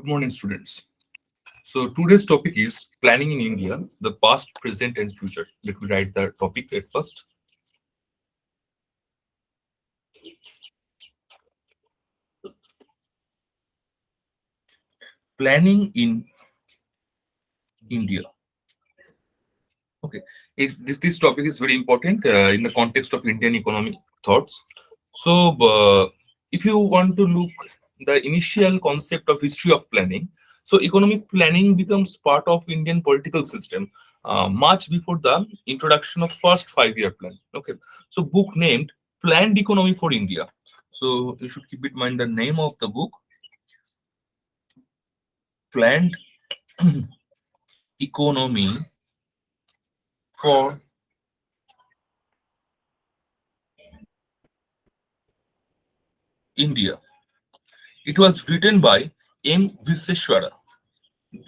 Good morning, students. So today's topic is planning in India, the past, present, and future. Let me write the topic at first. Planning in India. Okay, this topic is very important in the context of Indian economic thoughts. So, if you want to look the initial concept of history of planning, so economic planning becomes part of Indian political system much before the introduction of first 5-year plan. Okay, so book named Planned Economy for India. So you should keep in mind the name of the book, Planned Economy for India. It was written by M. Viseshwara.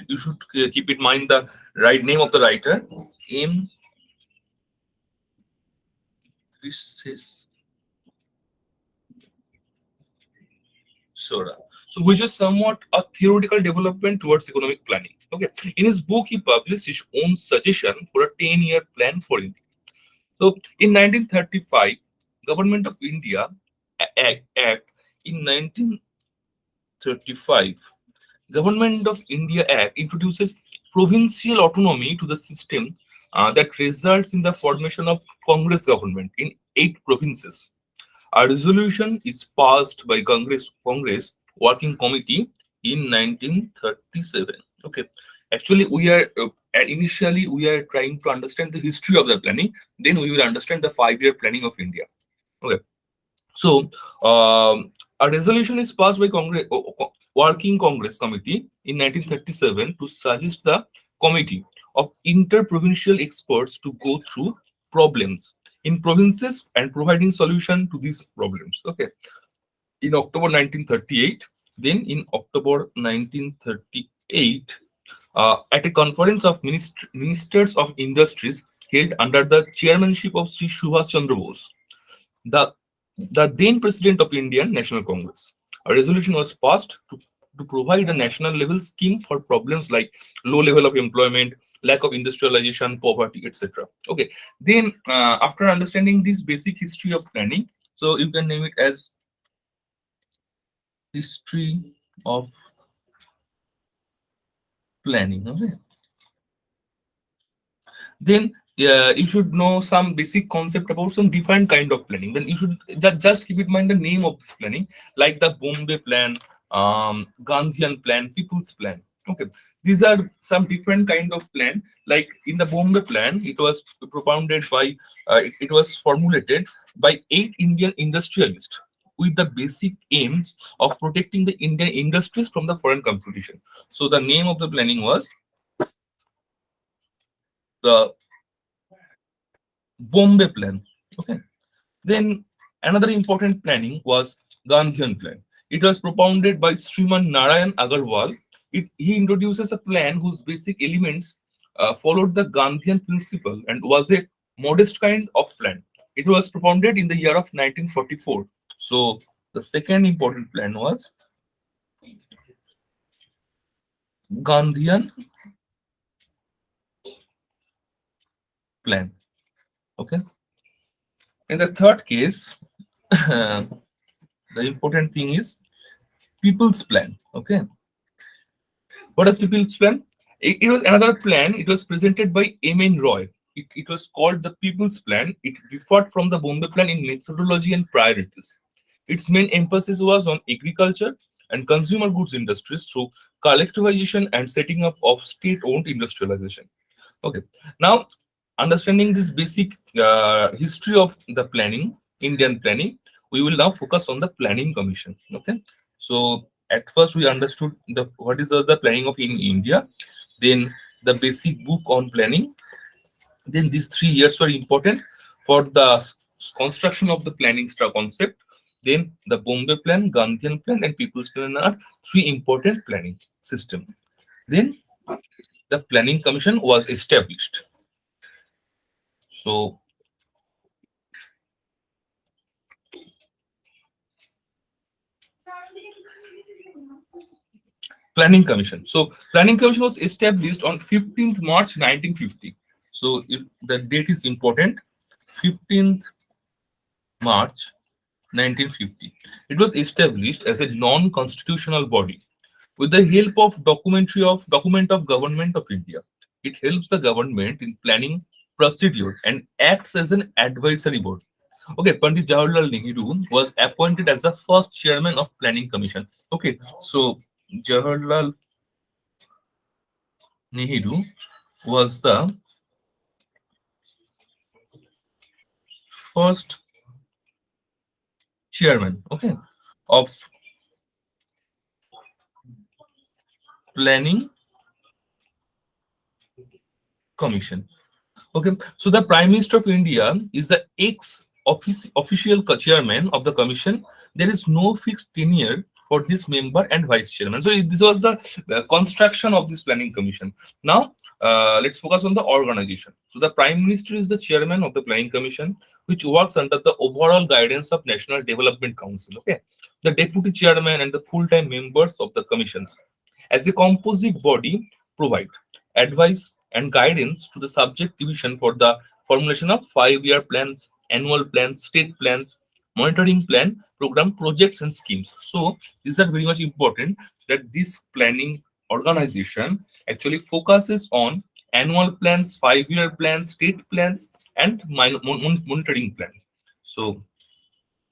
You should keep in mind the right name of the writer, M. Viseshwara. So, which is somewhat a theoretical development towards economic planning. Okay. In his book, he published his own suggestion for a 10-year plan for India. So, in 1935, Government of India Act in 1935, Government of India Act introduces provincial autonomy to the system that results in the formation of Congress government in 8 provinces. A resolution is passed by Congress Working Committee in 1937. Okay, actually we are initially we are trying to understand the history of the planning. Then we will understand the 5-year planning of India. Okay, so a resolution is passed by Working Congress Committee in 1937 to suggest the committee of inter-provincial experts to go through problems in provinces and providing solution to these problems. Okay. In October 1938, then in October 1938, at a conference of ministers of industries held under the chairmanship of Sri Subhash Chandra Bose, the the then president of Indian National Congress. A resolution was passed to provide a national level scheme for problems like low level of employment, lack of industrialization, poverty, etc. Okay. Then, after understanding this basic history of planning, so you can name it as history of planning. Okay. Then you should know some basic concept about some different kind of planning. Then you should just keep in mind the name of this planning, like the Bombay plan, Gandhian plan, People's plan. Okay, these are some different kind of plan. Like in the Bombay plan, it was propounded by, it was formulated by 8 Indian industrialists with the basic aims of protecting the Indian industries from the foreign competition. So the name of the planning was the Bombay plan. Okay. Then another important planning was Gandhian plan. It was propounded by Sriman Narayan Agarwal. He introduces a plan whose basic elements followed the Gandhian principle and was a modest kind of plan. It was propounded in the year of 1944. So the second important plan was Gandhian plan. Okay. In the third case, the important thing is people's plan. Okay. What is People's Plan? It was another plan. It was presented by M.N. Roy. It was called the People's Plan. It differed from the Bombay Plan in methodology and priorities. Its main emphasis was on agriculture and consumer goods industries through collectivization and setting up of state-owned industrialization. Okay. Now, understanding this basic history of the planning, Indian planning, we will now focus on the Planning Commission. Okay. So at first we understood the what is the planning of in India, then the basic book on planning. Then these 3 years were important for the construction of the planning concept. Then the Bombay Plan, Gandhian Plan, and People's Plan are 3 important planning system. Then the Planning Commission was established. So Planning Commission. So Planning Commission was established on 15th March 1950. So if the date is important, 15th March 1950. It was established as a non-constitutional body with the help of document of Government of India. It helps the government in planning procedure and acts as an advisory board. Okay, Pandit Jawaharlal Nehru was appointed as the first chairman of Planning Commission. Okay, so Jawaharlal Nehru was the first chairman, okay, of Planning Commission. Okay, so the Prime Minister of India is the official chairman of the commission. There is no fixed tenure for this member and vice chairman. So this was the construction of this planning commission. Now let's focus on the organization. So the Prime Minister is the chairman of the planning commission, which works under the overall guidance of National Development Council. Okay, the deputy chairman and the full-time members of the commissions as a composite body provide advice and guidance to the subject division for the formulation of 5-year plans, annual plans, state plans, monitoring plan, program, projects, and schemes. So these are very much important that this planning organization actually focuses on annual plans, 5-year plans, state plans, and monitoring plan. So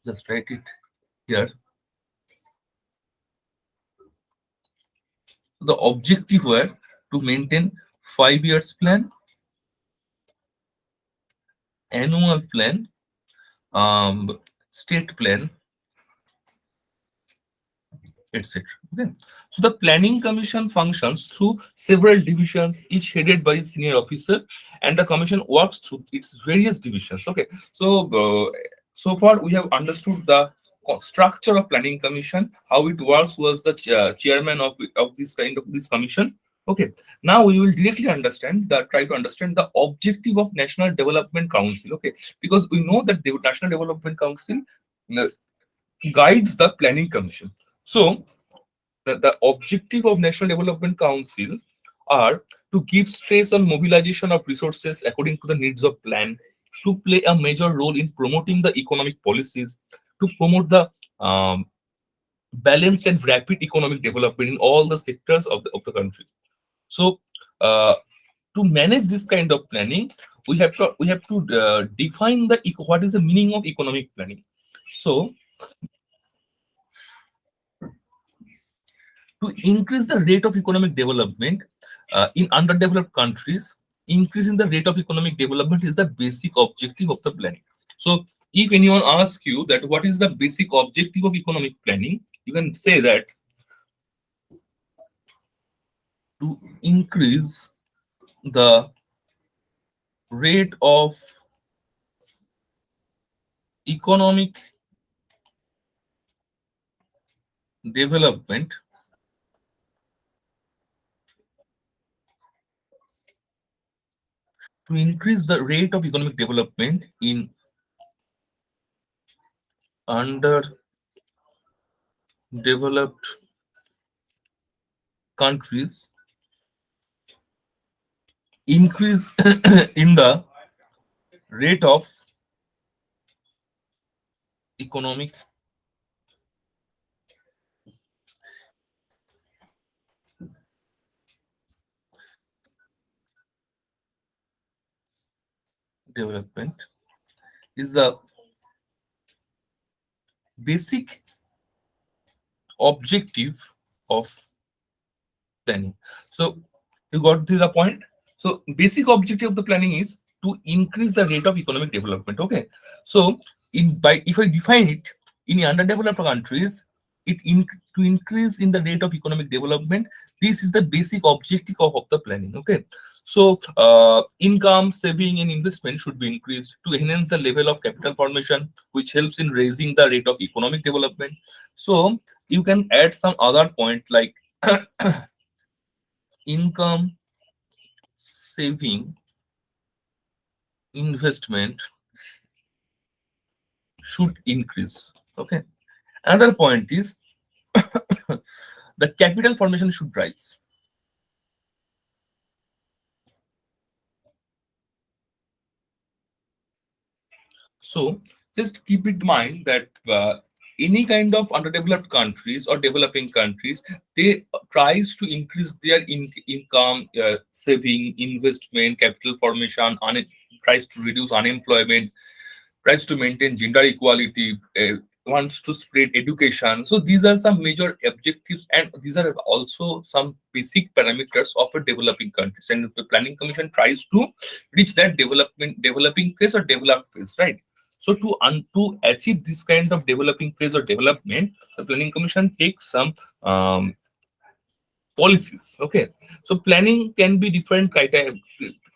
just write it here. The objective were to maintain 5 years plan, annual plan, state plan, etc. Okay. So the planning commission functions through several divisions, each headed by a senior officer, and the commission works through its various divisions. Okay. So so far we have understood the structure of planning commission. How it works was the chairman of this kind of this commission. Okay. Now we will directly understand the try to understand the objective of National Development Council. Okay, because we know that the National Development Council uh, guides the planning commission. So the objective of National Development Council are to give stress on mobilization of resources according to the needs of plan, to play a major role in promoting the economic policies, to promote the balanced and rapid economic development in all the sectors of the country. So to manage this kind of planning, we have to define what is the meaning of economic planning. So to increase the rate of economic development in underdeveloped countries, increasing the rate of economic development is the basic objective of the planning. So if anyone asks you that what is the basic objective of economic planning, you can say that to increase the rate of economic development to increase the rate of economic development in underdeveloped countries, increase in the rate of economic development is the basic objective of planning. So you got to the point. So basic objective of the planning is to increase the rate of economic development. Okay. So in by if I define it in underdeveloped countries, to increase in the rate of economic development. This is the basic objective of the planning. Okay. So income, saving, and investment should be increased to enhance the level of capital formation, which helps in raising the rate of economic development. So you can add some other point like income, saving, investment should increase. Okay. Another point is the capital formation should rise. So just keep in mind that any kind of underdeveloped countries or developing countries, they tries to increase their income, saving, investment, capital formation, tries to reduce unemployment, tries to maintain gender equality, wants to spread education. So these are some major objectives, and these are also some basic parameters of a developing countries. And the Planning Commission tries to reach that developing phase or developed phase, right? So to achieve this kind of developing phase or development, the Planning Commission takes some policies. Okay, so planning can be different criteria.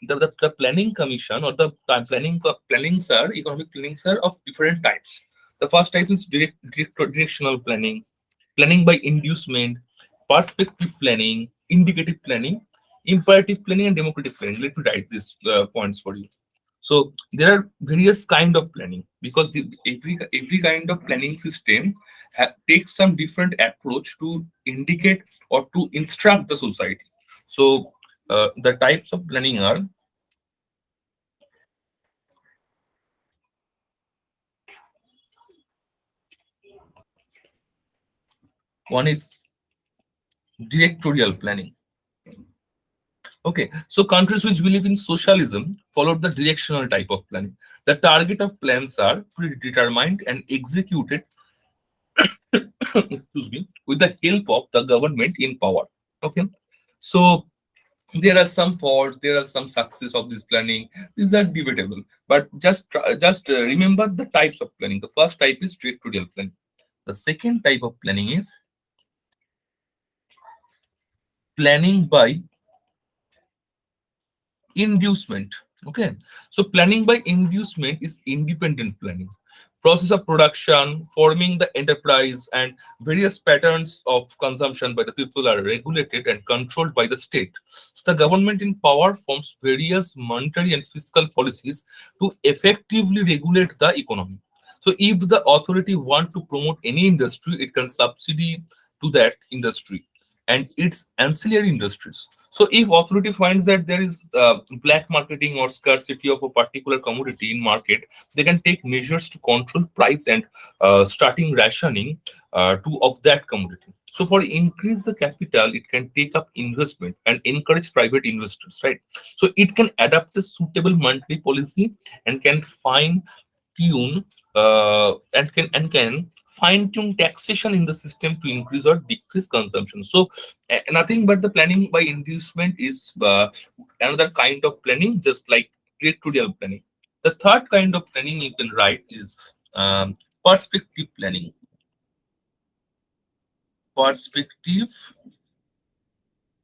The planning commission or the plannings are economic plannings are of different types. The first type is directional planning, planning by inducement, perspective planning, indicative planning, imperative planning, and democratic planning. Let me write these points for you. So there are various kind of planning, because every kind of planning system takes some different approach to indicate or to instruct the society. So the types of planning are: one is directorial planning. Okay, so countries which believe in socialism follow the directional type of planning. The target of plans are predetermined and executed excuse me, with the help of the government in power. Okay, so there are some faults, there are some success of this planning. These are debatable, but just remember the types of planning. The first type is directorial planning. The second type of planning is planning by inducement. Okay, so planning by inducement is independent planning. Process of production, forming the enterprise, and various patterns of consumption by the people are regulated and controlled by the state. So the government in power forms various monetary and fiscal policies to effectively regulate the economy. So if the authority want to promote any industry, it can subsidy to that industry and its ancillary industries. So if authority finds that there is black marketing or scarcity of a particular commodity in market, they can take measures to control price and starting rationing to of that commodity. So for increase the capital, it can take up investment and encourage private investors, right? So it can adapt a suitable monetary policy and can fine tune and can fine tune taxation in the system to increase or decrease consumption. So nothing but the planning by inducement is another kind of planning, just like directorial planning. The third kind of planning you can write is perspective planning. Perspective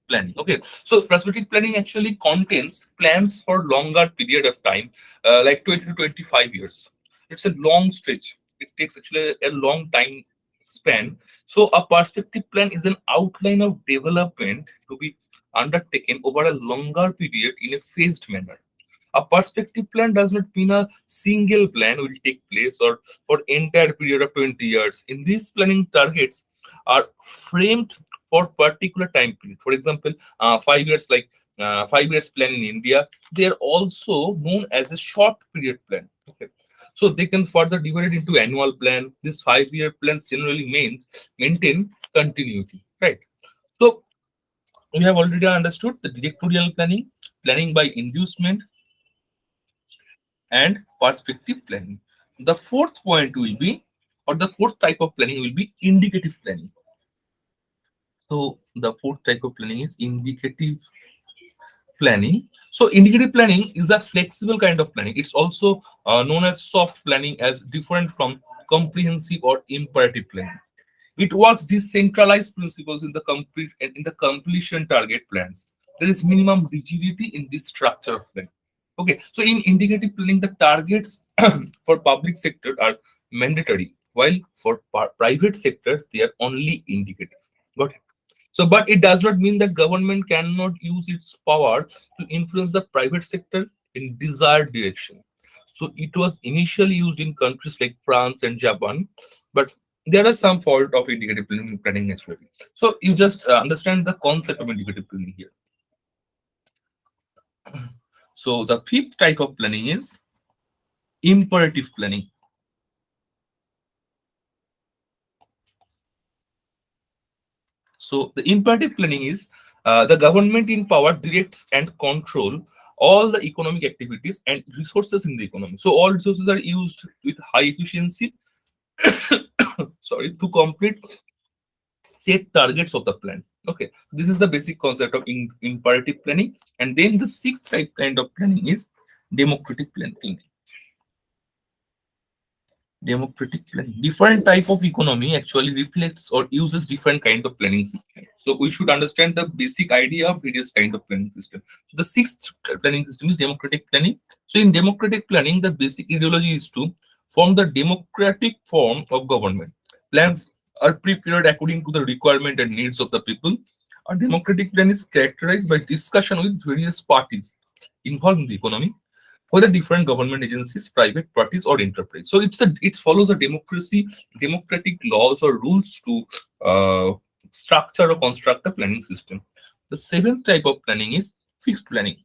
planning. Okay, so prospective planning actually contains plans for longer period of time, like 20 to 25 years. It's a long stretch. It takes actually a long time span. So a perspective plan is an outline of development to be undertaken over a longer period in a phased manner. A perspective plan does not mean a single plan will take place or for entire period of 20 years. In these planning targets are framed for particular time period. For example, 5 years, like 5 years plan in India, they are also known as a short period plan. Okay. So they can further divide it into annual plan. This 5-year plans generally means maintain continuity, right? So we have already understood the directorial planning, planning by inducement, and perspective planning. The fourth point will be, or the fourth type of planning will be indicative planning. So the fourth type of planning is indicative planning. So indicative planning is a flexible kind of planning. It's also known as soft planning, as different from comprehensive or imperative planning. It works decentralized principles in the complete and in the completion target plans. There is minimum rigidity in this structure of plan. Okay, so in indicative planning, the targets for public sector are mandatory, while for private sector they are only indicative. Got it? So, but it does not mean that government cannot use its power to influence the private sector in desired direction. So, it was initially used in countries like France and Japan, but There are some fault of indicative planning naturally. So you just understand the concept of indicative planning here. So the fifth type of planning is imperative planning. So the imperative planning is the government in power directs and control all the economic activities and resources in the economy. So all resources are used with high efficiency, sorry, to complete set targets of the plan. Okay, this is the basic concept of imperative planning. And then the sixth type kind of planning is democratic planning. Democratic planning, different type of economy actually reflects or uses different kind of planning system. So we should understand the basic idea of various kind of planning system. So the sixth planning system is democratic planning. So in democratic planning, the basic ideology is to form the democratic form of government. Plans are prepared according to the requirement and needs of the people. A democratic plan is characterized by discussion with various parties involved in the economy, whether different government agencies, private parties, or enterprise. So it follows a democratic laws or rules to structure or construct a planning system. The seventh type of planning is fixed planning.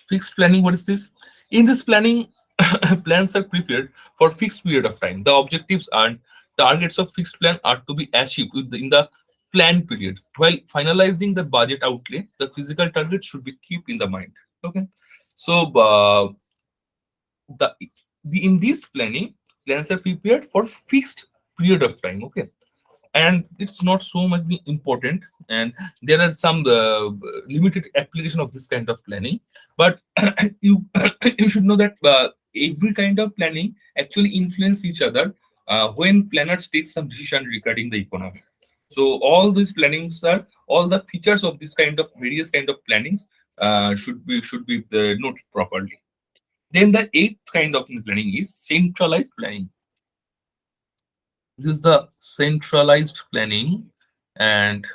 Fixed planning, what is this? In this planning, plans are prepared for fixed period of time. The objectives and targets of fixed plan are to be achieved in the planned period. While finalizing the budget outlay, the physical target should be kept in the mind. Okay. So the, in this planning, plans are prepared for fixed period of time. Okay, and it's not so much important, and there are some limited application of this kind of planning, but you you should know that every kind of planning actually influence each other when planners take some decision regarding the economy. So all these plannings are all the features of this kind of various kind of plannings should be noted properly. Then the eighth kind of planning is centralized planning. This is the centralized planning, and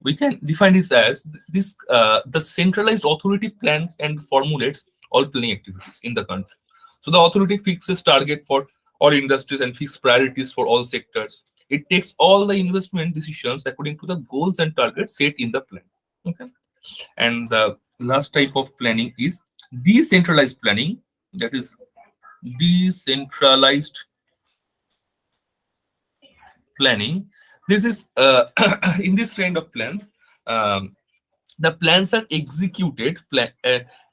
we can define this as this the centralized authority plans and formulates all planning activities in the country. So the authority fixes target for all industries and fixes priorities for all sectors. It takes all the investment decisions according to the goals and targets set in the plan. Okay. And the last type of planning is decentralized planning. That is decentralized planning. This is in this kind of plans, um, the plans are executed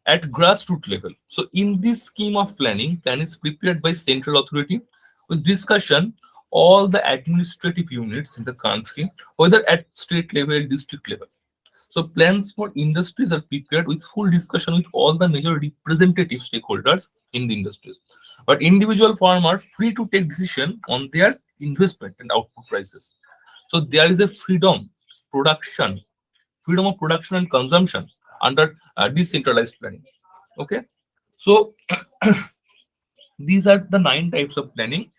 at grassroots level. So in this scheme of planning, plan is prepared by central authority with discussion all the administrative units in the country, whether at state level, district level. So plans for industries are prepared with full discussion with all the major representative stakeholders in the industries. But individual firms are free to take decision on their investment and output prices. So there is a production, freedom of production and consumption under decentralized planning. Okay, so these are the nine types of planning.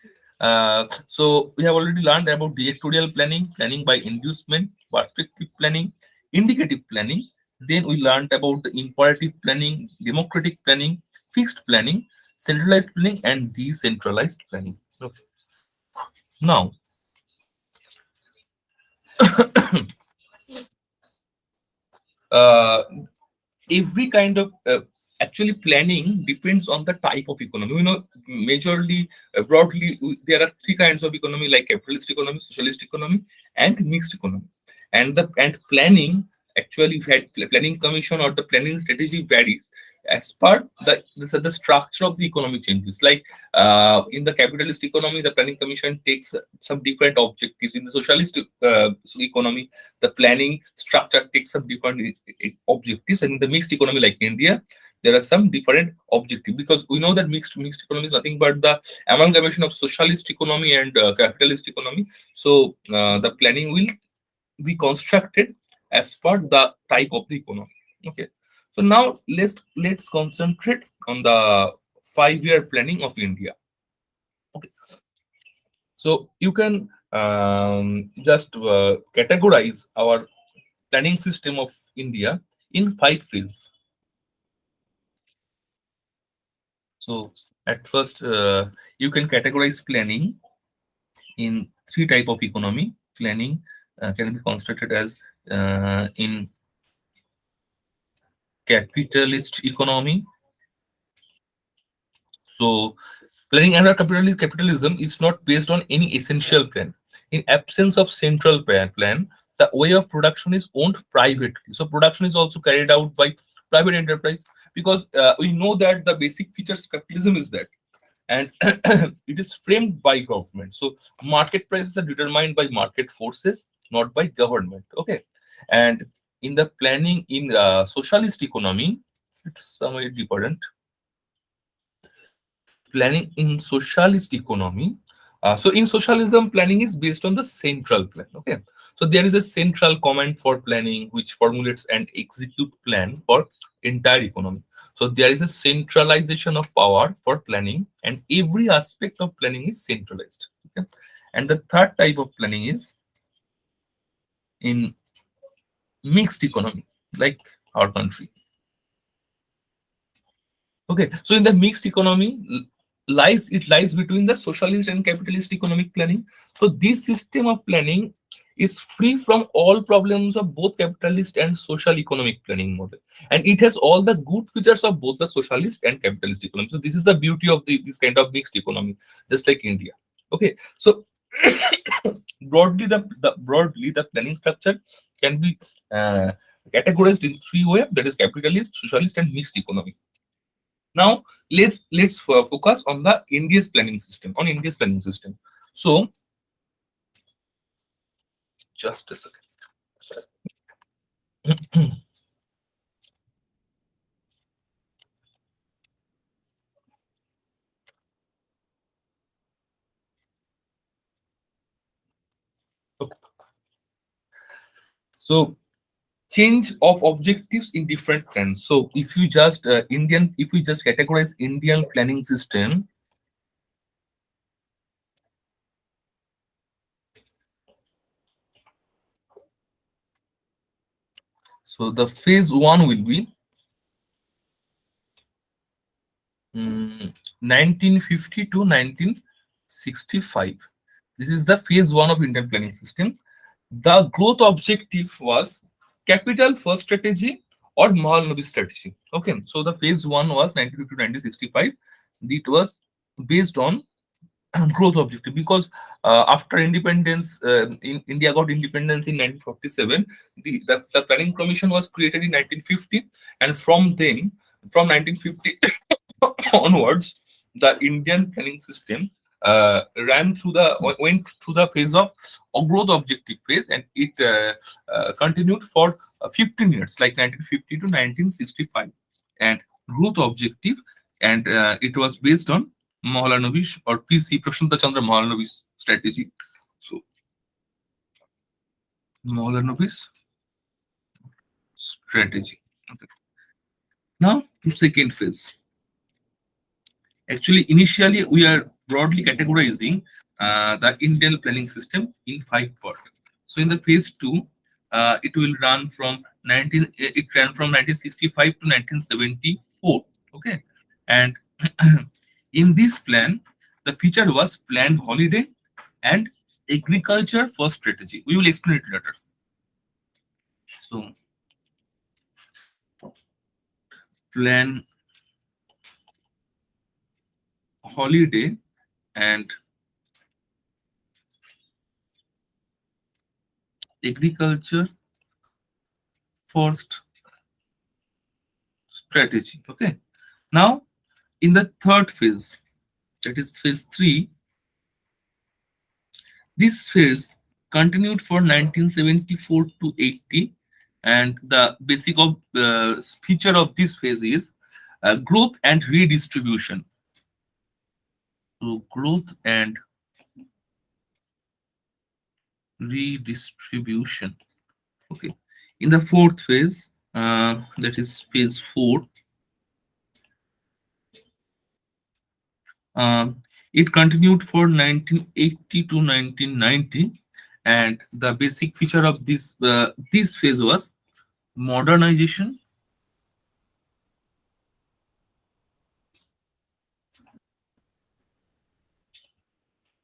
So we have already learned about directorial planning, planning by inducement, perspective planning, indicative planning. Then we learned about the imperative planning, democratic planning, fixed planning, centralized planning, and decentralized planning. Okay. Now, uh, every kind of actually planning depends on the type of economy. Majorly, broadly, there are three kinds of economy, like capitalist economy, socialist economy, and mixed economy. And planning actually planning commission or the planning strategy varies as per the structure of the economy changes. Like in the capitalist economy, the planning commission takes some different objectives. In the socialist economy, the planning structure takes some different objectives, and in the mixed economy like India, there are some different objectives, because we know that mixed economy is nothing but the amalgamation of socialist economy and capitalist economy. So the planning will be constructed as per the type of the economy. Okay. So now let's concentrate on the 5-year planning of India. Okay. So you can just categorize our planning system of India in 5 phases. So At first, you can categorize planning in three type of economy. Planning can be constructed as in capitalist economy. So planning under capitalism is not based on any essential plan. In absence of central plan, the way of production is owned privately. So production is also carried out by private enterprise, because we know that the basic features of capitalism is that, and it is framed by government. So market prices are determined by market forces, not by government. Okay, and in the planning in socialist economy, it's somewhat different. Planning in socialist economy. So in socialism, planning is based on the central plan. Okay, so there is a central command for planning which formulates and execute plan for entire economy. So there is a centralization of power for planning, and every aspect of planning is centralized. Okay, and the third type of planning is in mixed economy, like our country. Okay, so in the mixed economy, lies between the socialist and capitalist economic planning. So this system of planning is free from all problems of both capitalist and social economic planning model, and it has all the good features of both the socialist and capitalist economy. So this is the beauty of this kind of mixed economy, just like India. Okay, so broadly the planning structure can be uh, categorized in three ways, that is capitalist, socialist, and mixed economy. Now let's focus on the India's planning system. On India's planning system. So just a second. Okay. So change of objectives in different plans. So if we just categorize Indian planning system, so the phase one will be 1950 to 1965. This is the phase one of Indian planning system. The growth objective was capital first strategy or Mahalanobis strategy. Okay, so the phase one was 1950 to 1965. It was based on growth objective, because after independence, India got independence in 1947. The planning commission was created in 1950, and from 1950 onwards, the Indian planning system went through the phase of growth objective phase, and it continued for 15 years, like 1950 to 1965, and growth objective, and it was based on Mahalanobis or PC Prashanta Chandra Mahalanobis strategy. So Mahalanobis strategy. Okay. Now to second phase. Actually, initially we are broadly categorizing the Indian planning system in five parts. So in the phase two, it will run from 1965 to 1974. Okay, and in this plan, the feature was planned holiday and agriculture first strategy. We will explain it later. So plan holiday and agriculture first strategy. Okay. Now, in the third phase, that is phase three, this phase continued for 1974 to 80, and the basic of feature of this phase is growth and redistribution. So, growth and redistribution. Okay. In the fourth phase, that is phase four, Um, it continued for 1980 to 1990, and the basic feature of this phase was modernization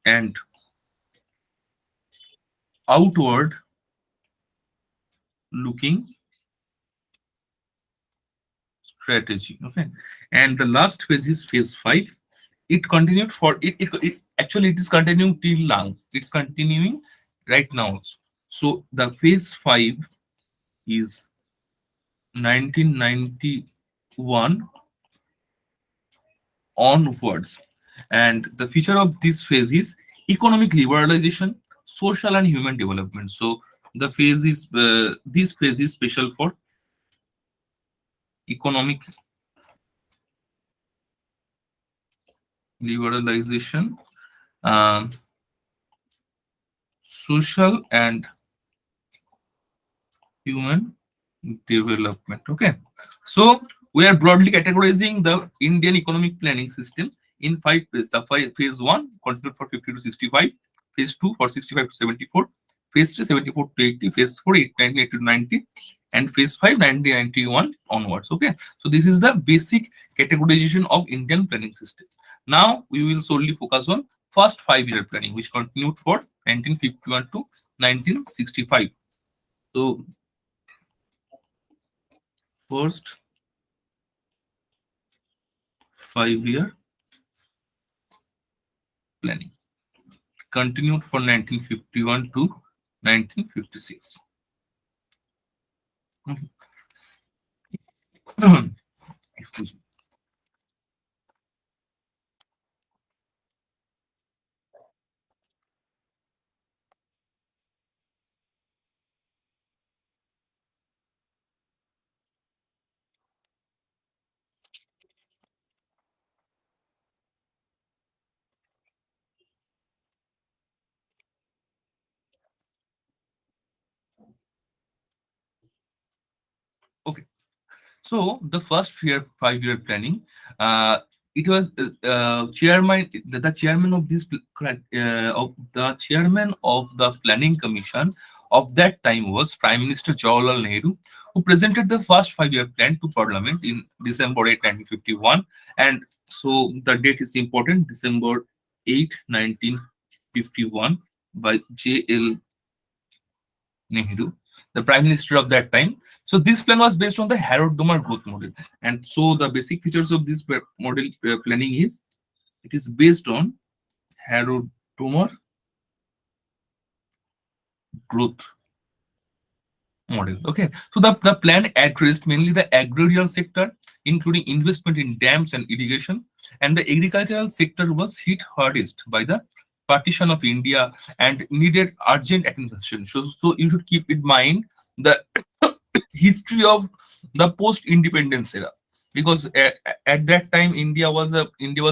and outward looking strategy. Okay, and the last phase is phase 5. It continued for it actually it is continuing till now. It's continuing right now also. So the phase 5 is 1991 onwards, and the feature of this phase is economic liberalization, social and human development. So the phase is this phase is special for economic liberalization, um, social and human development. Okay, so we are broadly categorizing the Indian economic planning system in 5 phases. The phase 1 continued for 50 to 65, phase 2 for 65 to 74, phase 3 74 to 80, phase 4 1980 to 90, and phase 5 1991 onwards. Okay, so this is the basic categorization of Indian planning system. Now we will solely focus on first 5 year planning, which continued for 1951 to 1965. So first 5 year planning continued for 1951 to 1956. Excuse me. Okay. So the first 5 year planning, it was chairman. The chairman of this of the chairman of the planning commission of that time was Prime Minister Jawaharlal Nehru, who presented the first 5 year plan to Parliament in December 8, 1951. And so the date is important, December 8, 1951, by J.L. Nehru, the prime minister of that time. So this plan was based on the Harrod-Domar growth model, and so the basic features of this model planning is it is based on Harrod-Domar growth model. Okay, so the plan addressed mainly the agrarian sector, including investment in dams and irrigation, and the agricultural sector was hit hardest by the partition of India and needed urgent attention. So you should keep in mind the history of the post-independence era, because at that time India was an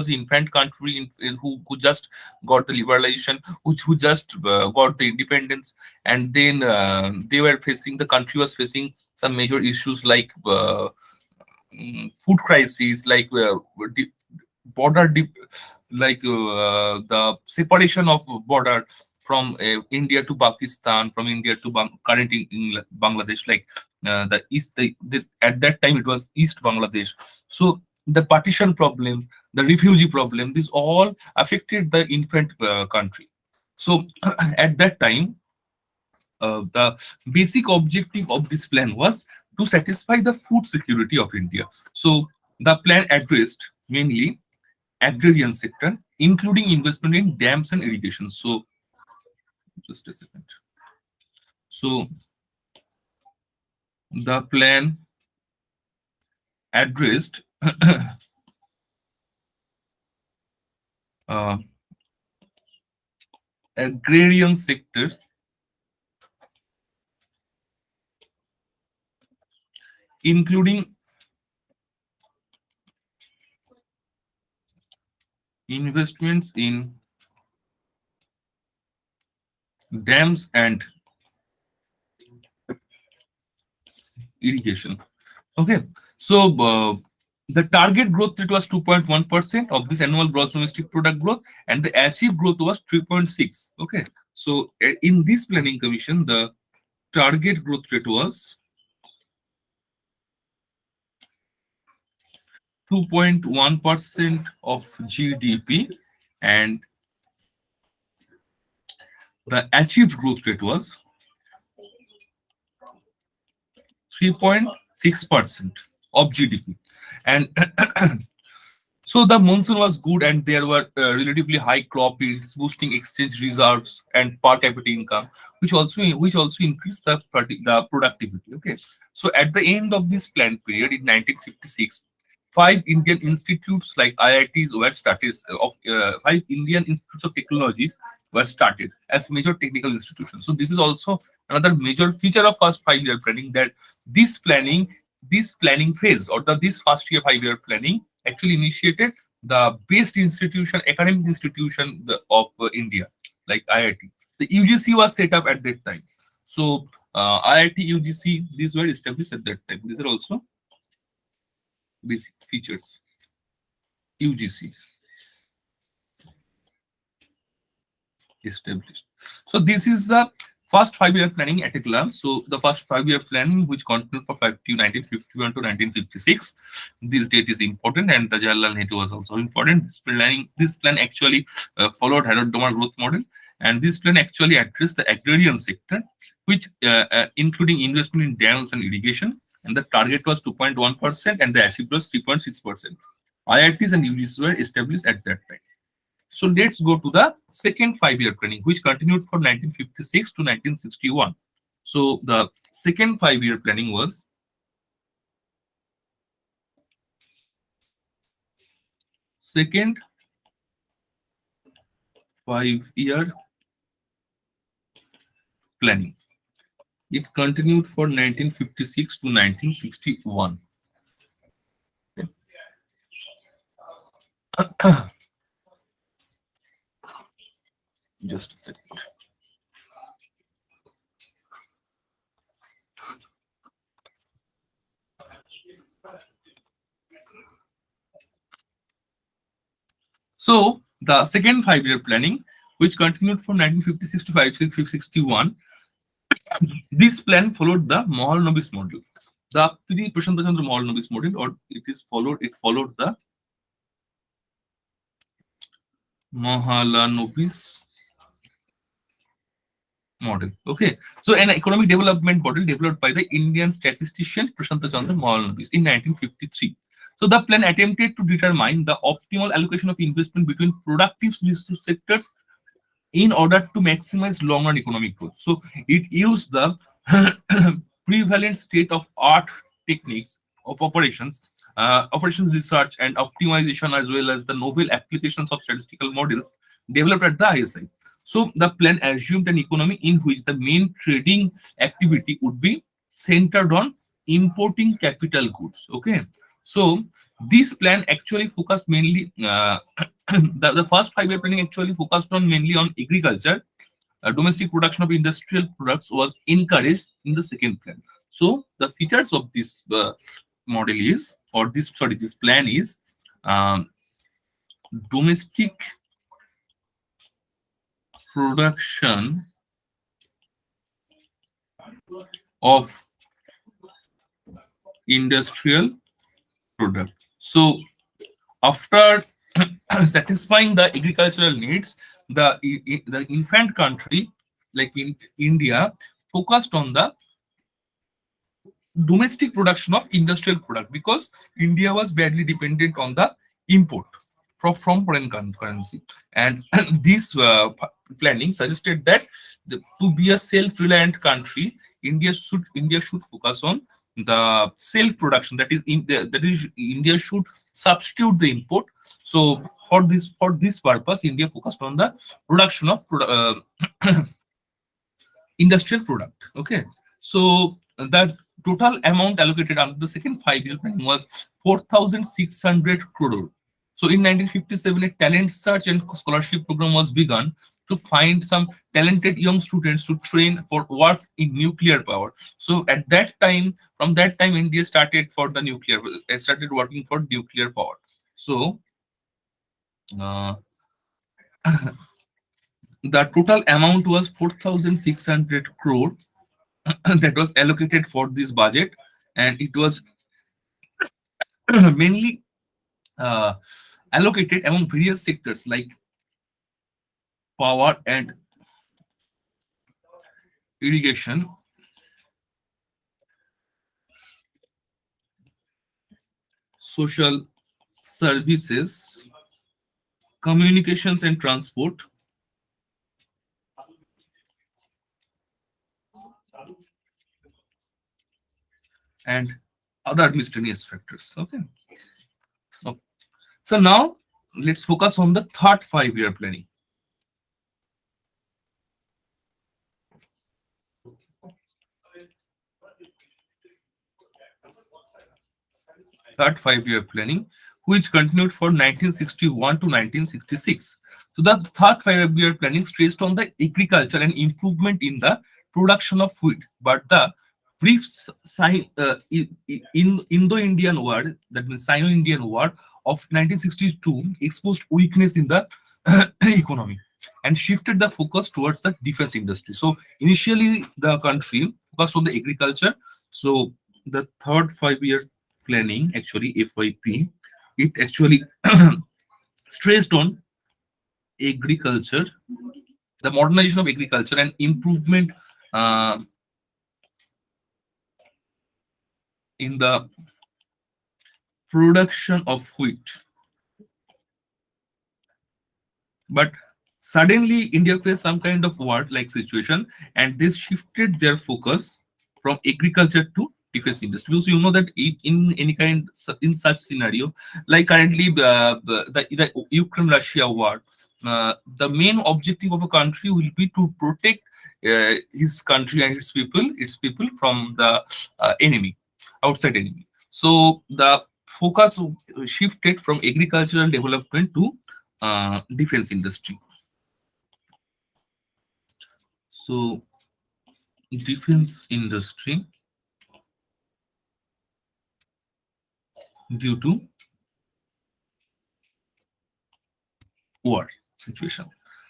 infant country who just got the liberalization, who just got the independence, and then the country was facing some major issues like food crisis, like di- border the separation of border from India to Pakistan, from India to current in Bangladesh, like the east. At that time, it was East Bangladesh. So the partition problem, the refugee problem, this all affected the infant country. So at that time, the basic objective of this plan was to satisfy the food security of India. So the plan addressed mainly agrarian sector, including investment in dams and irrigation. So just a second. So the plan addressed uh, agrarian sector, including investments in dams and irrigation. Okay, so the target growth rate was 2.1% of this annual gross domestic product growth, and the achieved growth was 3.6. Okay, so in this planning commission, the target growth rate was 2.1% of GDP, and The achieved growth rate was 3.6% of GDP. And so the monsoon was good, and there were relatively high crop yields, boosting exchange reserves and per capita income, which also increased the productivity. Okay, so at the end of this planned period in 1956, five Indian institutes like IITs were started. Five Indian institutes of technologies were started as major technical institutions. So this is also another major feature of first 5 year planning, that this planning this planning phase, or this first year 5 year planning, actually initiated the best institution, academic institution of India, like IIT. The UGC was set up at that time. So IIT, UGC, these were established at that time. These are also basic features. UGC established. So this is the first 5 year planning at a glance. So the first 5 year planning, which continued for 1951 to 1956, this date is important, and the Jawaharlal Nehru was also important. This plan actually followed Harold Domar growth model, and this plan actually addressed the agrarian sector, which including investment in dams and irrigation, and the target was 2.1%, and the achieved was 3.6%. IITs and UGCs were established at that time. So let's go to the second 5 year planning, which continued from 1956 to 1961. So the second 5 year planning was second 5 year planning. It continued for 1956 to 1961. Just a second. So the second 5 year planning, which continued from 1956 to 1961, this plan followed the Mahalanobis model. The P. Prashant Chandra Mahalanobis model, or it followed the Mahalanobis model. Okay, so an economic development model developed by the Indian statistician Prashant Chandra Mahalanobis in 1953. So the plan attempted to determine the optimal allocation of investment between productive resource sectors in order to maximize long-run economic growth. So it used the prevalent state of art techniques of operations research and optimization, as well as the novel applications of statistical models developed at the ISI. So the plan assumed an economy in which the main trading activity would be centered on importing capital goods. Okay, so this plan actually focused mainly the first 5 year planning actually focused on mainly on agriculture. Domestic production of industrial products was encouraged in the second plan. So the features of this model is, or this plan is, um, domestic production of industrial product. So after satisfying the agricultural needs, the infant country like in India focused on the domestic production of industrial product, because India was badly dependent on the import from foreign currency. And this planning suggested that to be a self-reliant country, India should focus on the self-production. That is India should substitute the import. So for this purpose, India focused on the production of industrial product. Okay, so the total amount allocated under the second 5 year plan was 4,600 crore. So in 1957, a talent search and scholarship program was begun to find some talented young students to train for work in nuclear power. So at that time, from that time, India started working for nuclear power. So uh, the total amount was 4,600 crore that was allocated for this budget, and it was mainly uh, allocated among various sectors like power and irrigation, social services, communications and transport, and other miscellaneous factors. Okay. So so now let's focus on the third 5-year planning. Third 5-year planning, which continued for 1961 to 1966. So the third 5-year planning stressed on the agriculture and improvement in the production of wheat. But the brief in Indo-Indian War, that means Sino-Indian War of 1962, exposed weakness in the economy and shifted the focus towards the defense industry. So initially, the country focused on the agriculture. So the third 5-year planning, actually FYP, it actually stressed on agriculture, the modernization of agriculture and improvement uh, in the production of wheat. But suddenly, India faced some kind of war-like situation, and this shifted their focus from agriculture to defense industry. Because you know that in any kind in such scenario, like currently the Ukraine-Russia war, the main objective of a country will be to protect his country and its people from the enemy, outside enemy. So the focus shifted from agricultural development to defense industry. So defense industry due to war situation.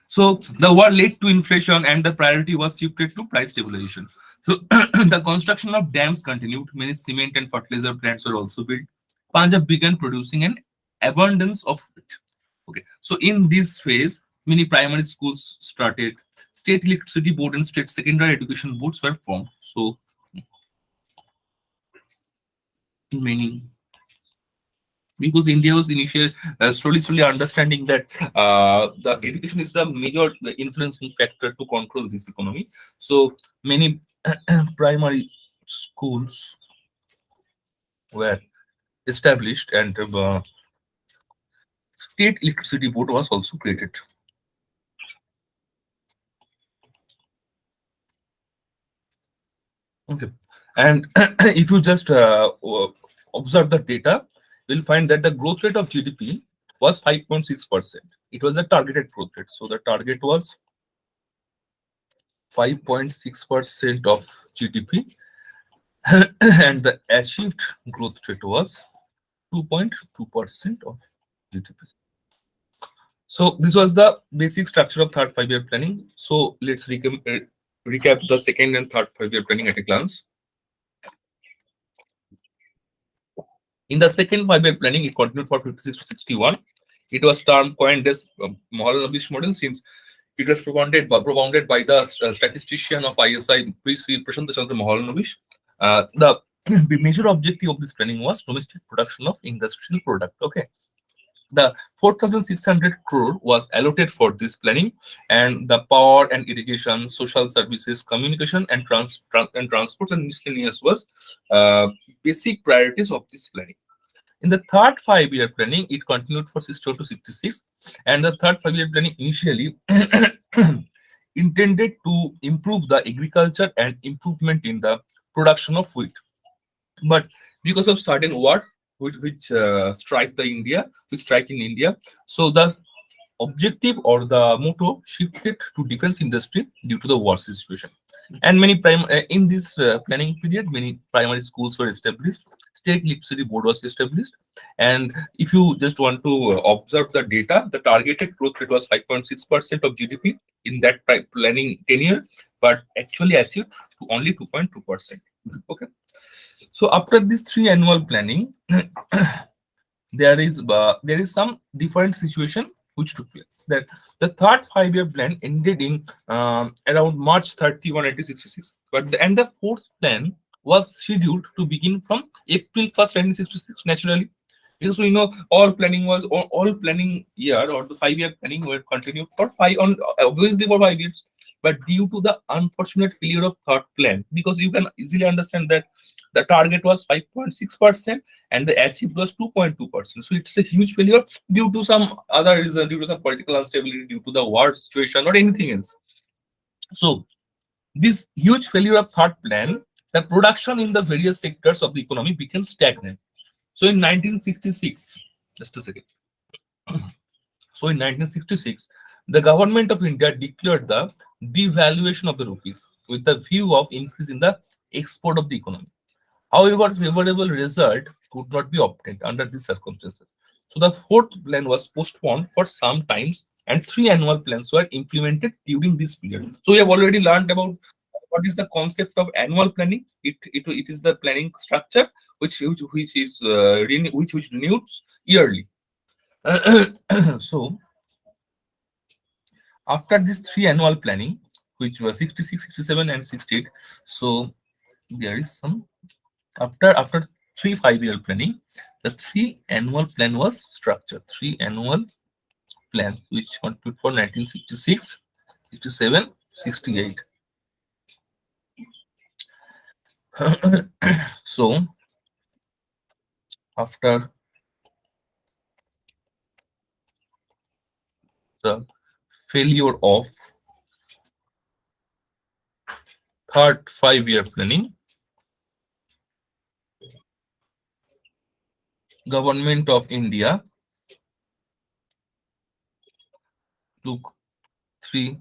So the war led to inflation and the priority was shifted to price stabilization. So the construction of dams continued. Many cement and fertilizer plants were also built. Punjab began producing an abundance of wheat. Okay. So in this phase, many primary schools started. State electricity board and state secondary education boards were formed. So many, because India was initially slowly understanding that the education is the major influencing factor to control this economy. So many primary schools were established and state electricity board was also created. Okay, and if you just observe the data, you'll find that the growth rate of GDP was 5.6%. It was a targeted growth rate. So the target was 5.6% of GDP, and the achieved growth rate was 2.2% of GDP. So this was the basic structure of third 5-year planning. So let's recap the second and third 5-year planning at a glance. In the second 5-year planning, it continued for 56 to 61. It was coined as Mohalanabish model since it was propounded by the statistician of ISI, Prashant Chandra Mohalanabish. The major objective of this planning was domestic production of industrial product. Okay, the 4,600 crore was allocated for this planning, and the power and irrigation, social services, communication, and transports and miscellaneous was basic priorities of this planning. In the third 5-year planning, it continued for 61 to 66, and the third 5-year planning initially intended to improve the agriculture and improvement in the production of wheat. But because of sudden war which strike in India, so the objective or the motto shifted to defense industry due to the war situation. And in this planning period, many primary schools were established. State electricity board was established. And if you just want to observe the data, the targeted growth rate was 5.6% of GDP in that planning tenure, but actually achieved to only 2.2%. Okay. So after this 3 annual planning, there is some different situation which took place. That the third five-year plan ended in around March 31, 1966. And the fourth plan was scheduled to begin from April 1st, 1966, naturally. Because we know all planning year or the 5-year planning were continued for five on obviously for 5 years. But due to the unfortunate failure of third plan, because you can easily understand that the target was 5.6% and the achieved was 2.2%. So it's a huge failure due to some other reason, due to some political instability, due to the war situation or anything else. So this huge failure of third plan, the production in the various sectors of the economy became stagnant. So in 1966, just a second. So in 1966, the government of India declared the devaluation of the rupees with the view of increasing the export of the economy. However, favorable result could not be obtained under these circumstances. So the fourth plan was postponed for some times and three annual plans were implemented during this period. So we have already learned about what is the concept of annual planning. It is the planning structure which renews yearly. So after this three annual planning, which was 66, 67, and 68, so there is some after 3 5-year planning, the three annual plan was structured. Three annual plan which concluded for 1966, 67, 68. So after the failure of third 5-year planning, government of India took three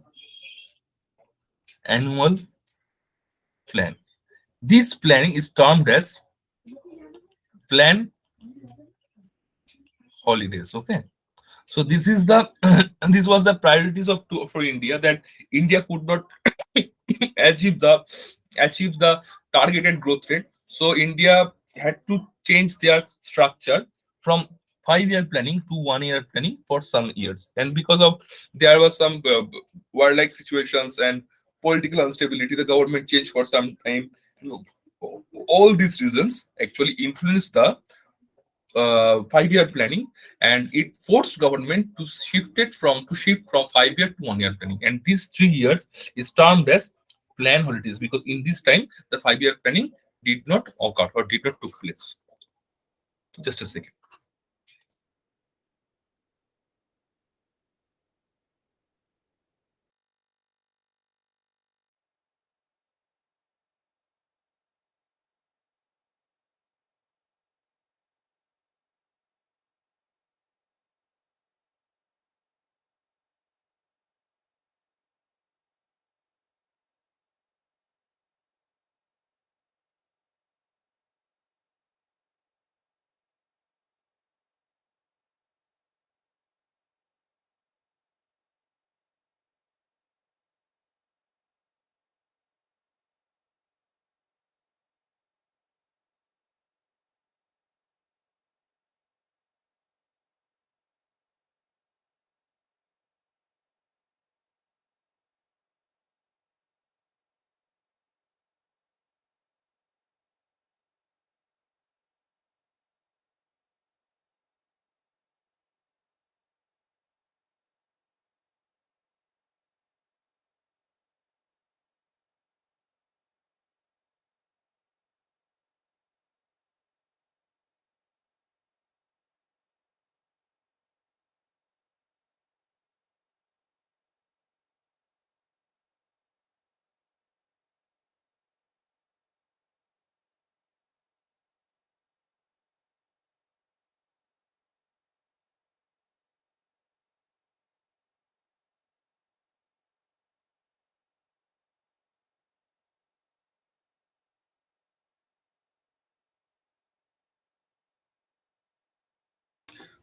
annual plan. This planning is termed as plan holidays. Okay. So this is the this was the priorities of for India, that India could not achieve the achieve the targeted growth rate. So India had to change their structure from 5-year planning to 1-year planning for some years. And because of there was some warlike situations and political instability, the government changed for some time. All these reasons actually influenced the 5-year planning, and it forced government to shift from 5-year to 1-year planning. And these 3 years is termed as plan holidays, because in this time the 5-year planning did not occur or did not took place. Just a second.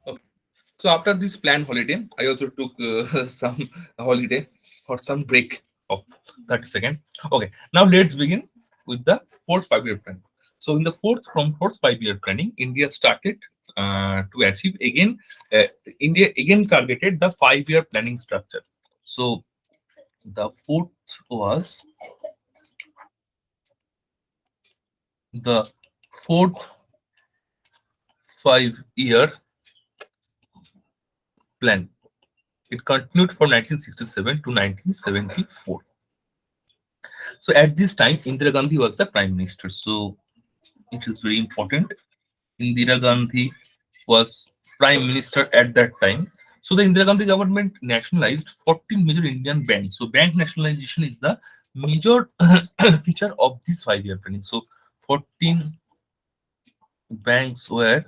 Okay. So after this planned holiday, I also took some holiday or some break of 30 seconds. Okay, now let's begin with the fourth 5-year plan. So in the fourth 5-year planning, India started to achieve again, uh, India again targeted the 5-year planning structure. So the fourth was the fourth 5-year plan. It continued from 1967 to 1974. So at this time, Indira Gandhi was the prime minister. So it is very important. Indira Gandhi was prime minister at that time. So the Indira Gandhi government nationalized 14 major Indian banks. So bank nationalization is the major feature of this 5-year planning. So 14 banks were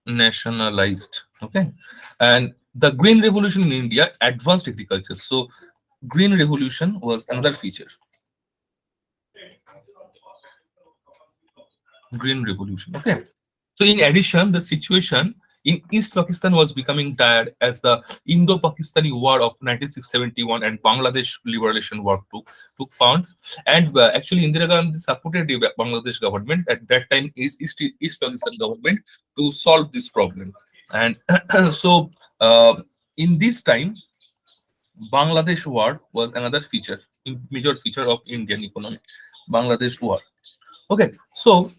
nationalized. Okay, and the green revolution in India advanced agriculture. So green revolution was another feature. Green revolution. Okay. So in addition, the situation in East Pakistan was becoming dire as the Indo-Pakistani War of 1971 and Bangladesh Liberation War took funds. And actually, Indira Gandhi supported the Bangladesh government at that time, East Pakistan government, to solve this problem. And so, in this time, Bangladesh War was another feature, major feature of Indian economy. Bangladesh War. Okay, so.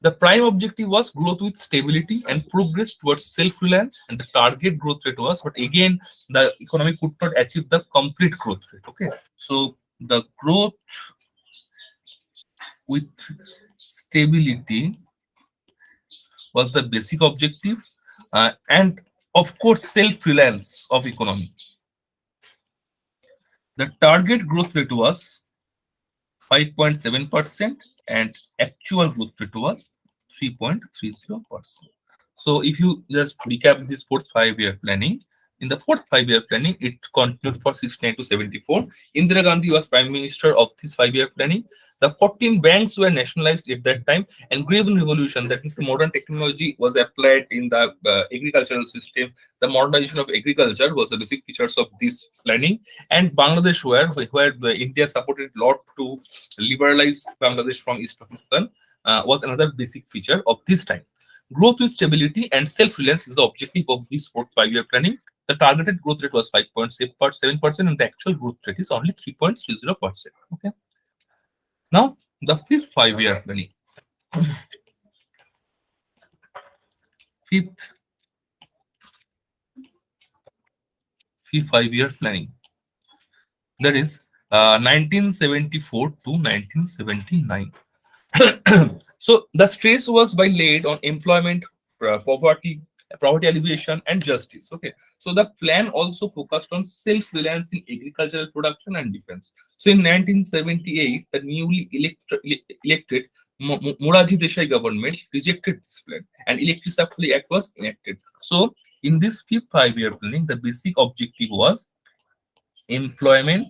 The prime objective was growth with stability and progress towards self-reliance, and the target growth rate was, but again, the economy could not achieve the complete growth rate. Okay, so the growth with stability was the basic objective, and of course, self-reliance of economy. The target growth rate was 5.7% and actual growth rate was 3.30%. So if you just recap this fourth 5-year planning, in the fourth 5-year planning, it continued for 69 to 74. Indira Gandhi was prime minister of this 5-year planning. The 14 banks were nationalized at that time, and green revolution, that means the modern technology was applied in the agricultural system. The modernization of agriculture was the basic features of this planning. And Bangladesh, where India supported a lot to liberalize Bangladesh from East Pakistan, was another basic feature of this time. Growth with stability and self-reliance is the objective of this fourth 5-year planning. The targeted growth rate was 5.7%, and the actual growth rate is only 3.30%. Okay. Now, the fifth 5-year planning. Fifth 5-year planning. That is 1974 to 1979. So the stress was by laid on employment, poverty alleviation, and justice. Okay. So the plan also focused on self-reliance in agricultural production and defense. So in 1978, the newly elected Morarji Desai government rejected this plan, and Electricity Supply Act was enacted. So in this fifth 5-year planning, the basic objective was employment,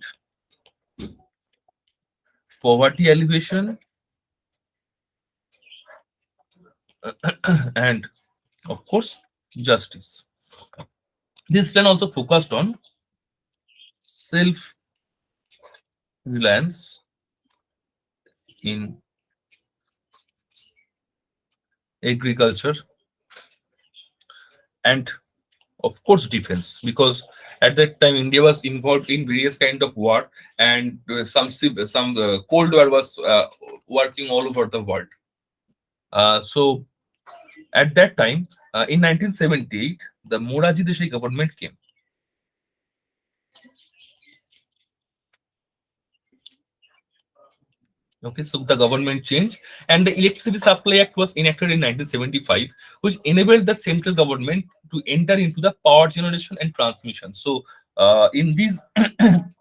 poverty alleviation, and of course, justice. This plan also focused on self reliance in agriculture and of course defense, because at that time India was involved in various kind of war, and some cold war was working all over the world. So at that time, in 1978, the Morarji Desai government came. Okay, so the government changed, and the Electricity Supply Act was enacted in 1975, which enabled the central government to enter into the power generation and transmission. So, in this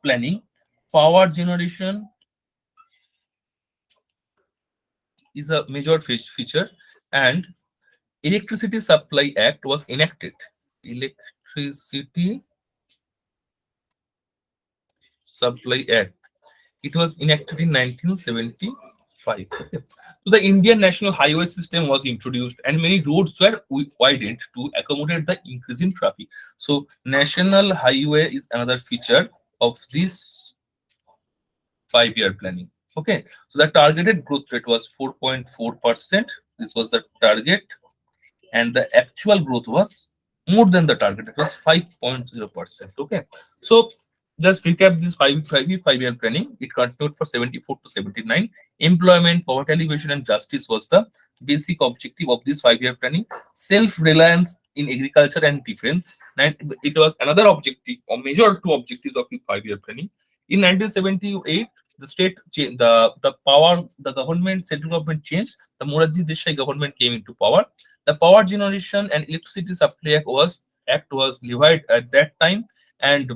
planning, power generation is a major feature, and Electricity Supply Act was enacted. Electricity Supply Act. It was enacted in 1975. Okay. So the Indian National Highway System was introduced, and many roads were widened to accommodate the increase in traffic. So National Highway is another feature of this 5-year planning. Okay, so the targeted growth rate was 4.4%. This was the target, and the actual growth was more than the target. It was 5.0%. Okay, so just recap this five-year planning. It continued for 74 to 79. Employment, poverty alleviation, and justice was the basic objective of this five-year planning. Self-reliance in agriculture and defense, and it was another objective or major two objectives of the five-year planning. In 1978, the the government, central government changed. The Morarji Desai government came into power. The Power Generation and Electricity Supply Act was levied at that time, and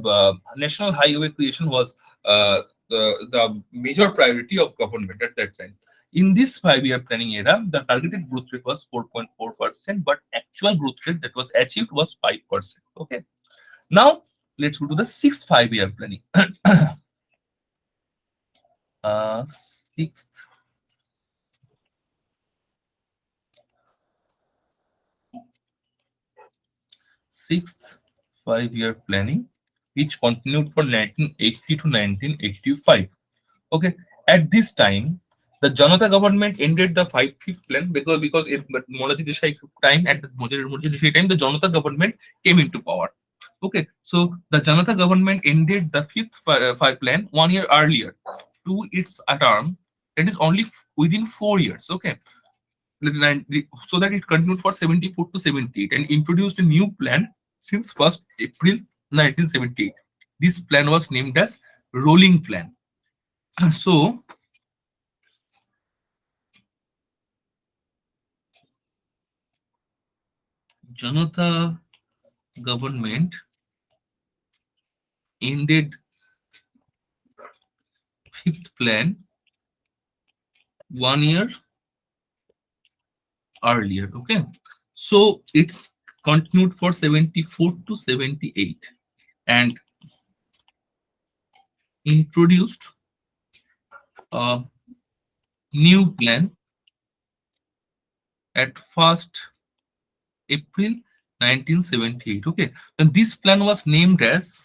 national highway creation was the major priority of government at that time. In this five-year planning era, the targeted growth rate was 4.4%, but actual growth rate that was achieved was 5%. Okay. Now let's go to the sixth five-year planning. Sixth sixth five-year planning, which continued for 1980 to 1985. Okay, at this time, the Janata government ended the fifth plan because it but Molaji Desai time at the Molaji Desai time the Janata government came into power. Okay, so the Janata government ended the five plan 1 year earlier to its term. That is only within 4 years. Okay, so that it continued for 74 to 78 and introduced a new plan since 1st April 1978. This plan was named as rolling plan. So Janata government ended fifth plan 1 year earlier. Okay, so it's continued for 74 to 78 and introduced a new plan at 1st April 1978. Okay, and this plan was named as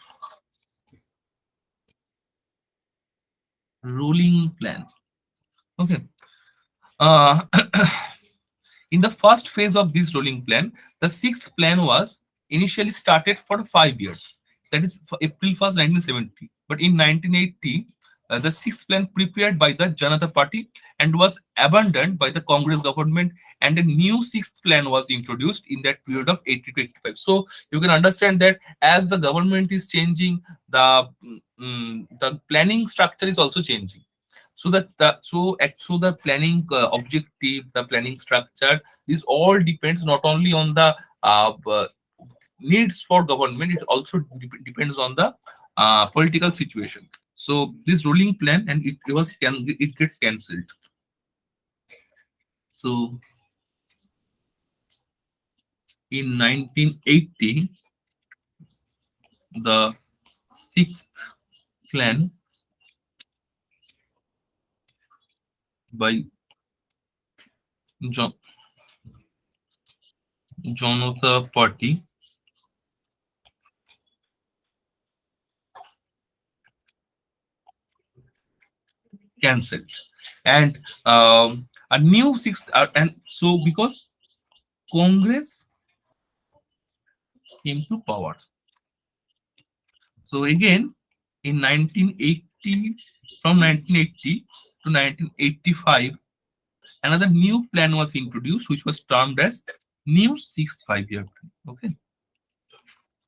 rolling plan. Okay, uh, in the first phase of this rolling plan, the sixth plan was initially started for 5 years. That is for April 1st, 1970. But in 1980, the sixth plan prepared by the Janata Party and was abandoned by the Congress government, and a new sixth plan was introduced in that period of 80 to 85. So you can understand that as the government is changing, the planning structure is also changing. So the planning objective, the planning structure, this all depends not only on the needs for government, it also depends on the political situation. So this ruling plan and it gets cancelled. So in 1980, the sixth plan by Jan- Janata Party cancelled, and a new sixth and so because Congress came to power. So again, in 1980, from 1980 to 1985, another new plan was introduced, which was termed as New Sixth Five-Year Plan. Okay.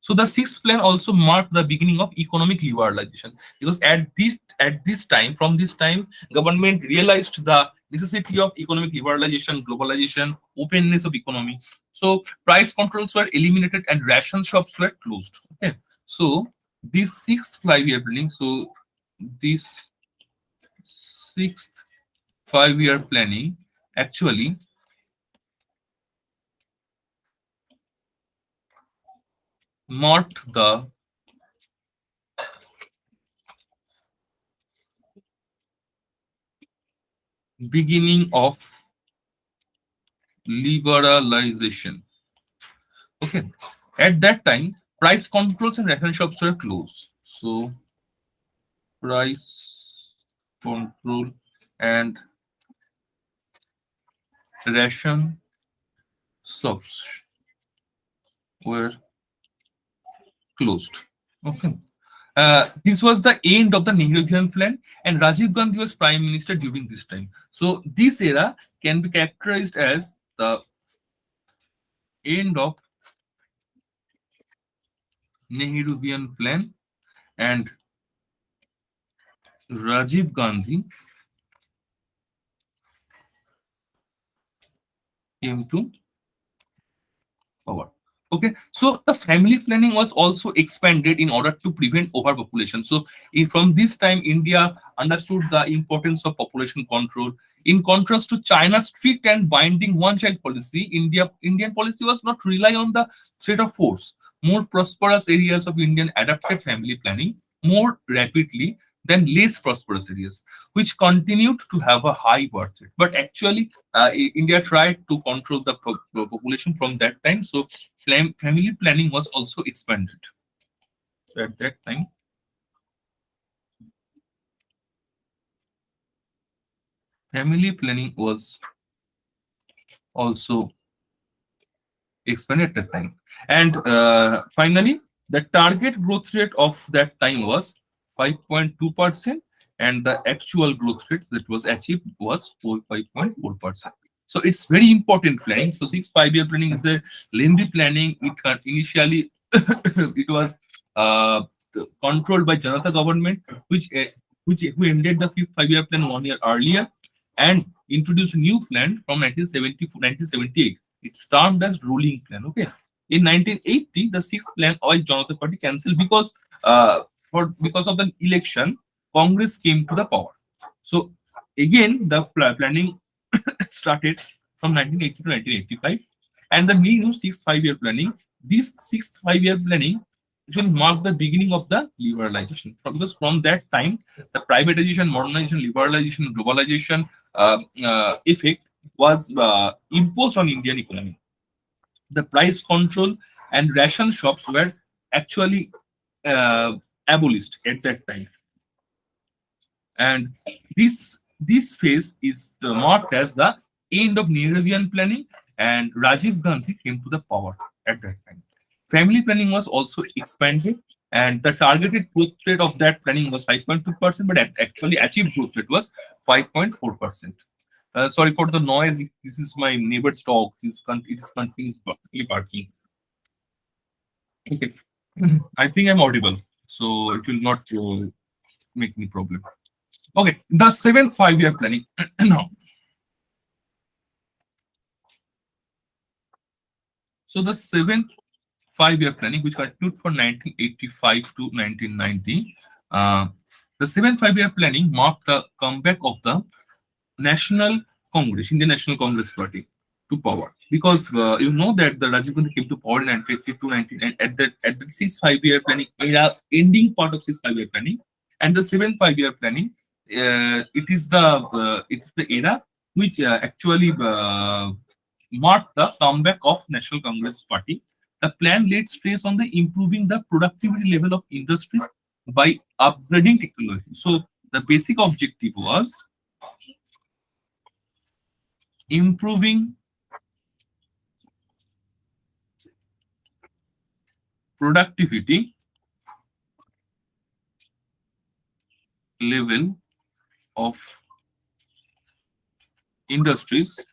So the sixth plan also marked the beginning of economic liberalization because at this time, from this time, government realized the necessity of economic liberalization, globalization, openness of economy. So price controls were eliminated and ration shops were closed. Okay, so this sixth five-year planning. So this sixth five-year planning actually marked the beginning of liberalization. Okay. At that time, price controls and ration shops were closed. So price control and ration shops were closed. Okay. This was the end of the Nehruvian plan, and Rajiv Gandhi was prime minister during this time. So this era can be characterized as the end of Nehruvian plan, and Rajiv Gandhi came to power. Okay, so the family planning was also expanded in order to prevent overpopulation. So, from this time, India understood the importance of population control. In contrast to China's strict and binding one-child policy, Indian policy was not rely on the threat of force. More prosperous areas of Indian adapted family planning more rapidly than less prosperous areas, which continued to have a high birth rate. But actually, India tried to control the population from that time. So family planning was also expanded. So at that time, family planning was also expanded at that time. And finally, the target growth rate of that time was 5.2%, and the actual growth rate that was achieved was 5.4%. So it's very important planning. So 6 5 year planning is a lengthy planning. Initially it was uh, controlled by Janata government, which who ended the 5 year plan 1 year earlier and introduced a new plan from 1970 to 1978. It's termed as ruling plan. Okay. In 1980, the sixth plan by Janata Party cancelled because of the election, Congress came to the power. So again, the planning started from 1980 to 1985, and the new 6 5 year planning. This 6 5 year planning actually marked the beginning of the liberalization. Because from that time, the privatization, modernization, liberalization, globalization effect was imposed on Indian economy. The price control and ration shops were actually uh, abolished at that time, and this phase is marked as the end of Nehruvian planning, and Rajiv Gandhi came to the power at that time. Family planning was also expanded, and the targeted growth rate of that planning was 5.2%, but actually achieved growth rate was 5.4%. Sorry for the noise. This is my neighbor's dog. It is continuously barking. Okay. I think I'm audible, so it will not make any problem. Okay, the seventh 5 year planning. Now, so the seventh 5 year planning, which continued for 1985 to 1990, uh, the seventh 5 year planning marked the comeback of the National Congress, Indian National Congress Party, to power. Because you know that the Rajiv Gandhi came to power in 1982 19, and at the 6 5 year planning era, ending part of 6 5 year planning, and the seventh 5 year planning, it is the era which actually marked the comeback of National Congress Party. The plan laid stress on the improving the productivity level of industries by upgrading technology. So the basic objective was improving productivity level of industries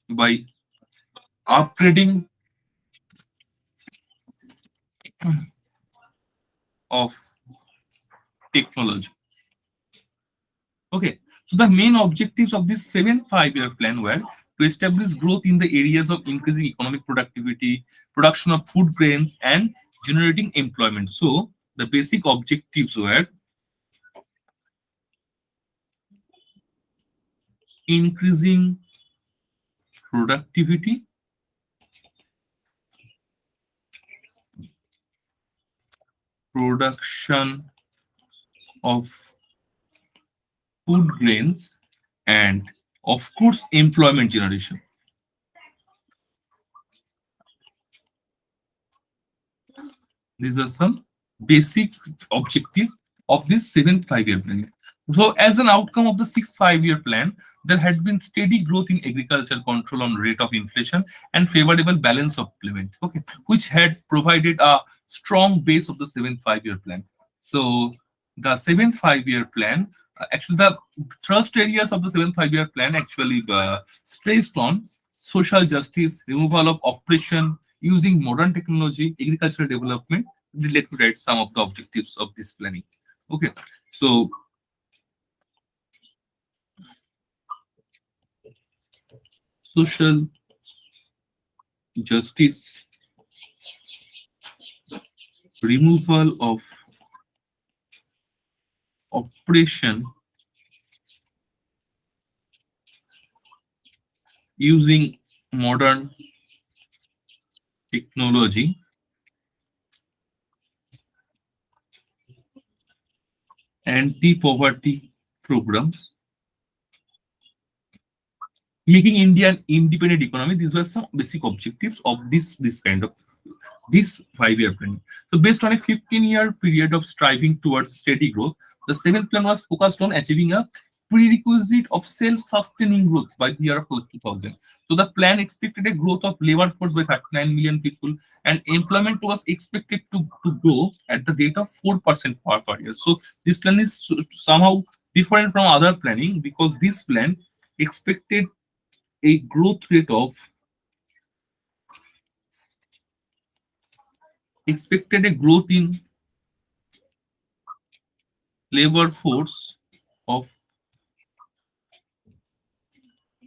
by upgrading of technology. Okay, so the main objectives of this 7 5 year plan were to establish growth in the areas of increasing economic productivity, production of food grains, and generating employment. So the basic objectives were increasing productivity, production of food grains, and of course employment generation. These are some basic objective of this 7 5 year plan. So, as an outcome of the sixth five-year plan, there had been steady growth in agriculture, control on rate of inflation, and favorable balance of payment, okay, which had provided a strong base of the seventh five-year plan. So, the seventh five-year plan, actually, the thrust areas of the seventh five-year plan actually stressed on social justice, removal of oppression, using modern technology, agricultural development, related to that some of the objectives of this planning. Okay, so social justice, removal of oppression using modern technology, anti-poverty programs, making India an independent economy. These were some basic objectives of this kind of this five-year plan. So based on a 15-year period of striving towards steady growth, the seventh plan was focused on achieving a prerequisite of self-sustaining growth by the year of 2000. So the plan expected a growth of labor force by 39 million people, and employment was expected to grow at the rate of 4% per year. So this plan is somehow different from other planning because this plan expected a growth rate of expected a growth in labor force of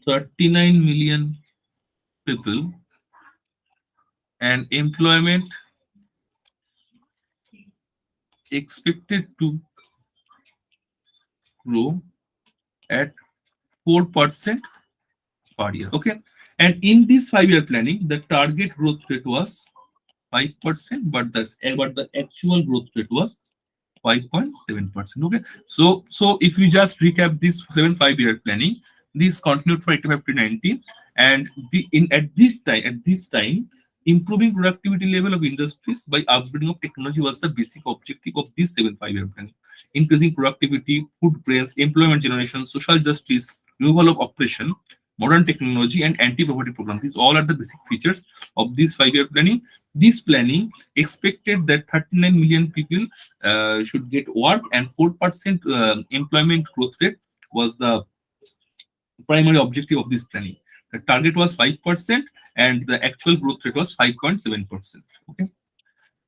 39 million people, and employment expected to grow at 4% per year. Okay. And in this five-year planning, the target growth rate was 5%, but the actual growth rate was 5.7%. Okay. So if we just recap this 7 5-year planning, this continued for 85 to 90, and the in at this time, improving productivity level of industries by upgrading of technology was the basic objective of this 7 5-year plan. Increasing productivity, food grains, employment generation, social justice, removal of oppression, modern technology, and anti-poverty program. These all are the basic features of this five-year planning. This planning expected that 39 million people should get work, and 4% employment growth rate was the primary objective of this planning. The target was 5%, and the actual growth rate was 5.7%. Okay.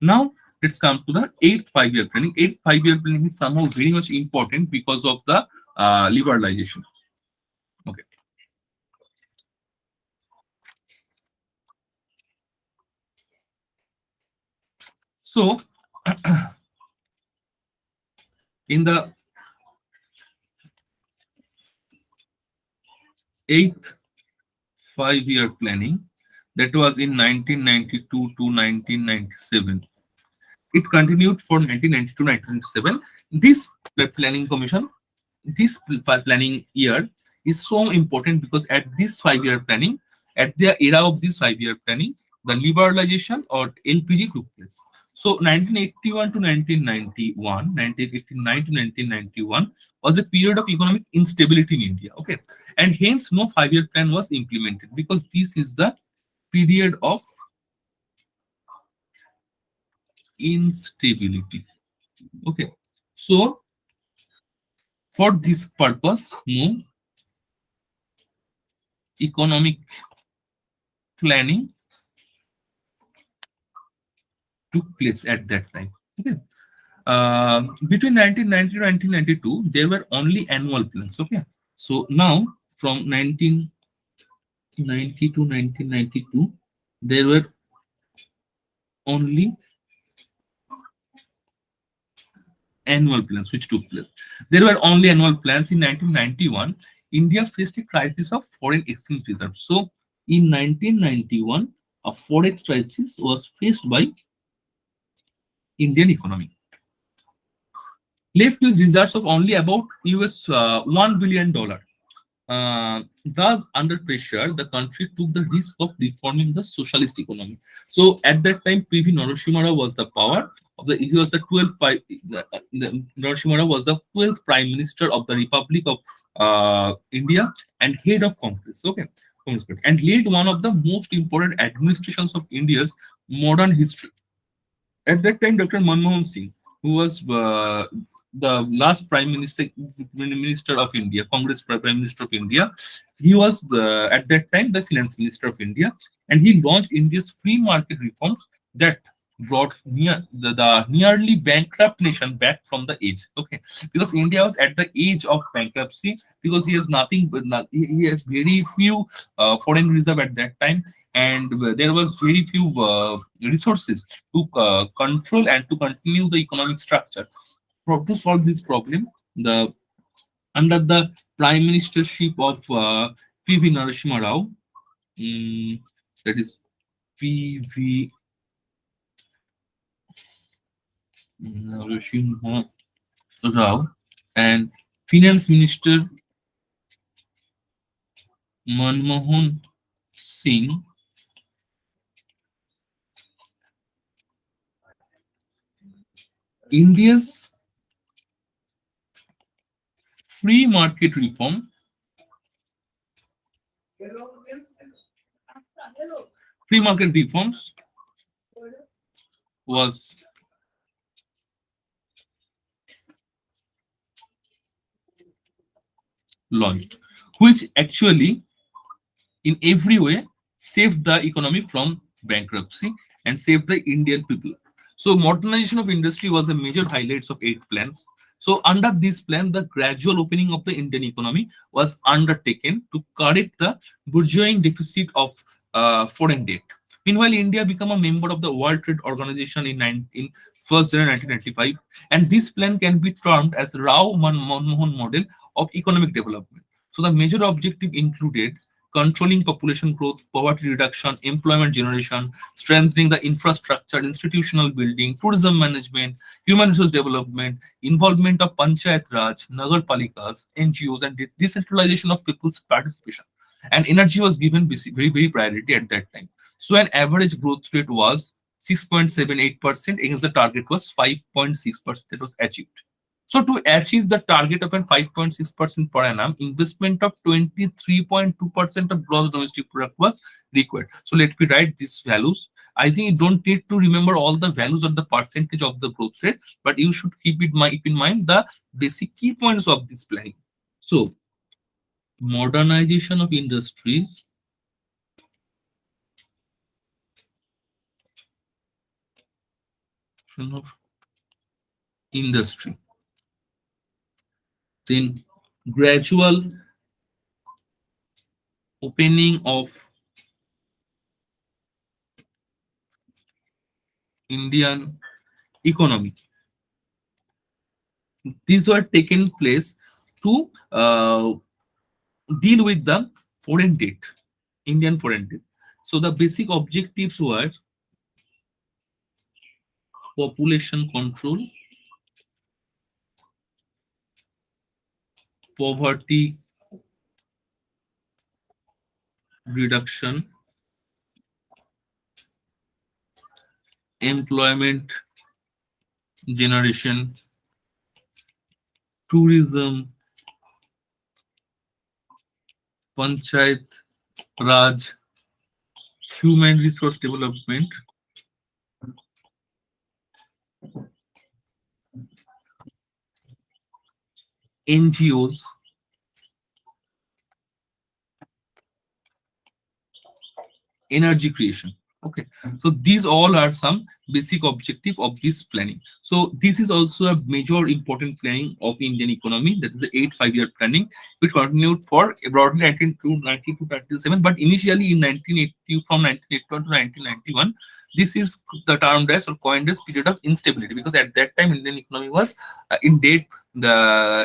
Now let's come to the eighth five-year planning. Eighth five-year planning is somehow very much important because of the liberalization. Okay. So in the eighth five-year planning, that was in 1992 to 1997. It continued for 1990 to 1997. This planning commission, this planning year is so important because at this five-year planning, at the era of this five-year planning, the liberalization or LPG took place. So 1981 to 1991, 1989 to 1991 was a period of economic instability in India. Okay, and hence no five-year plan was implemented because this is the period of instability. Okay, so for this purpose, no economic planning took place at that time. Okay. Between 1990 to 1992, there were only annual plans. Okay. So now, from 1990 to 1992, there were only annual plans which took place. There were only annual plans in 1991. India faced a crisis of foreign exchange reserves. So, in 1991, a forex crisis was faced by Indian economy, left with reserves of only about US $1 billion. Thus, under pressure, the country took the risk of reforming the socialist economy. So, at that time, P.V. Narasimha Rao was the power he was the 12th Narasimha Rao was the 12th Prime Minister of the Republic of India and head of Congress. Okay, Congress party, and led one of the most important administrations of India's modern history. At that time, Dr. Manmohan Singh, who was the last Prime Minister of India, Congress Prime Minister of India, he was at that time the Finance Minister of India, and he launched India's free market reforms that brought the nearly bankrupt nation back from the edge. Okay, because India was at the edge of bankruptcy because he has nothing but he has very few foreign reserve at that time, and there was very few resources to control and to continue the economic structure. To solve this problem, the under the prime ministership of P.V. Narasimha Rao, that is P.V. Narasimha Rao, and Finance Minister Manmohan Singh, India's free market reform free market reforms was launched, which actually in every way saved the economy from bankruptcy and saved the Indian people. So modernization of industry was a major highlights of eight plans. So under this plan, the gradual opening of the Indian economy was undertaken to correct the burgeoning deficit of foreign debt. Meanwhile, India became a member of the World Trade Organization in 1st January 1995, and this plan can be termed as Rao Manmohan model of economic development. So the major objective included controlling population growth, poverty reduction, employment generation, strengthening the infrastructure, institutional building, tourism management, human resource development, involvement of Panchayat Raj, Nagar Palikas, NGOs, and decentralization of people's participation. And energy was given very priority at that time. So an average growth rate was 6.78% against the target was 5.6% that was achieved. So to achieve the target of a 5.6% per annum, investment of 23.2% of gross domestic product was required. So let me write these values. I think you don't need to remember all the values or the percentage of the growth rate, but you should keep in mind the basic key points of this planning. So modernization of industries, of industry, then gradual opening of Indian economy. These were taken place to deal with the foreign debt, Indian foreign debt. So the basic objectives were population control, poverty reduction, employment generation, tourism, Panchayat Raj, human resource development, NGOs, energy creation. Okay, so these all are some basic objective of this planning. So this is also a major important planning of Indian economy, that is the 8 5-year planning, which continued for broadly 1990 to 1997, but initially in 1980, from 1981 to 1991, this is the termed as or coined as period of instability, because at that time Indian economy was in debt.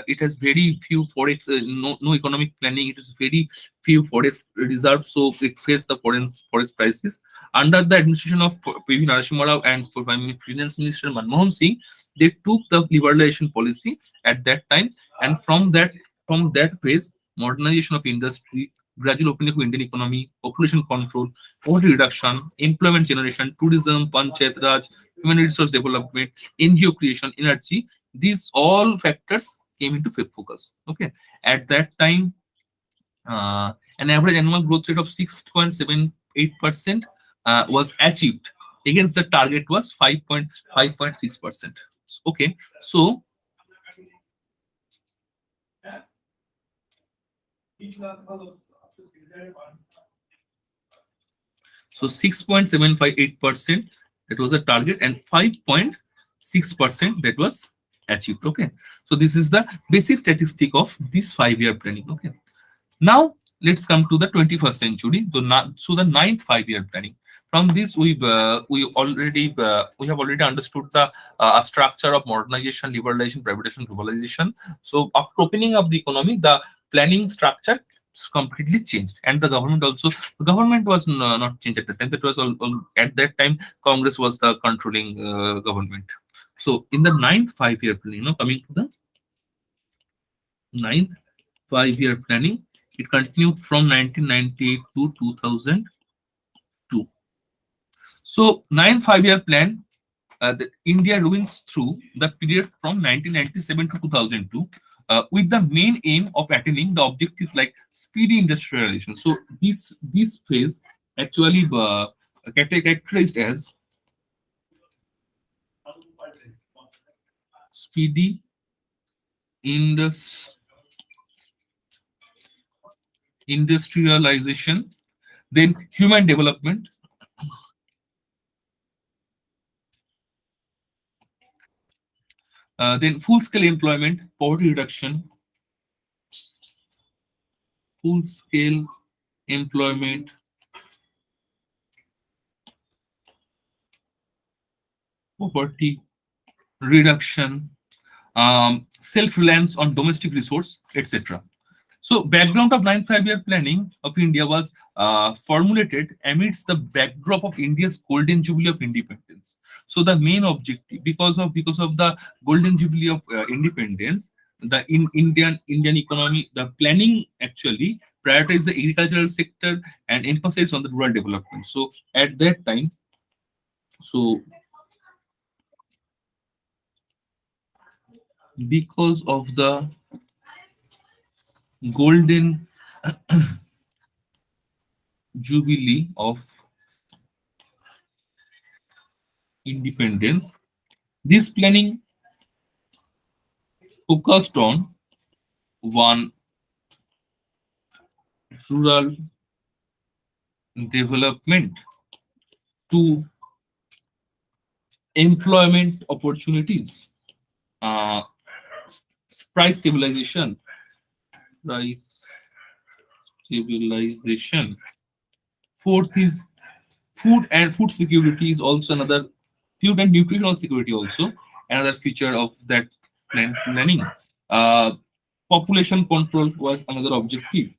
It has very few forex, no economic planning. It is very few forex reserves, so it faced the forex crisis. Under the administration of P.V. Narasimha Rao and Finance Minister Manmohan Singh, they took the liberalization policy at that time, and from that phase, modernization of industry, gradual opening of Indian economy, population control, poverty reduction, employment generation, tourism, Panchayat Raj, human resource development, NGO creation, energy. These all factors came into focus. Okay, at that time, an average annual growth rate of 6.78% was achieved against the target was 5.6%. Okay, so 6.758% that was the target, and 5.6% that was achieved. Okay, so this is the basic statistic of this 5-year planning. Okay, now let's come to the 21st century. So the ninth 5-year planning. From this, we have already understood the structure of modernization, liberalization, privatization, globalization. So after opening up the economy, the planning structure completely changed, and the government was not changed at the time. That was at that time Congress was the controlling government. So in the ninth 5-year planning, coming to the ninth 5-year planning. It continued from 1998 to 2002. So, ninth 5-year plan, India wins through the period from 1997 to 2002 with the main aim of attaining the objectives like speedy industrialization. So, this phase actually characterized as speedy indus- industrialization, then human development, then full-scale employment, poverty reduction, full-scale employment, poverty reduction, self-reliance on domestic resource, etc. So, background of ninth 5-year planning of India was formulated amidst the backdrop of India's golden jubilee of independence. So, the main objective, because of the golden jubilee of independence, the Indian economy, the planning actually prioritized the agricultural sector and emphasized on the rural development. So, at that time, so because of the golden jubilee of independence, this planning focused on one, rural development, two, employment opportunities, uh, price stabilization, price stabilization. Fourth is food, and food security is also another, food and nutritional security also another feature of that planning. Uh, Population control was another objective.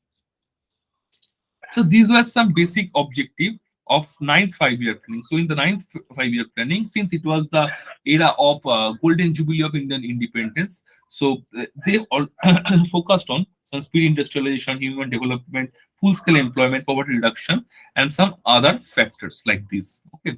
So these were some basic objective of ninth 5-year planning. So in the ninth 5-year planning, since it was the era of golden jubilee of Indian independence, so they all focused on some speed industrialization, human development, full-scale employment, poverty reduction, and some other factors like this. Okay,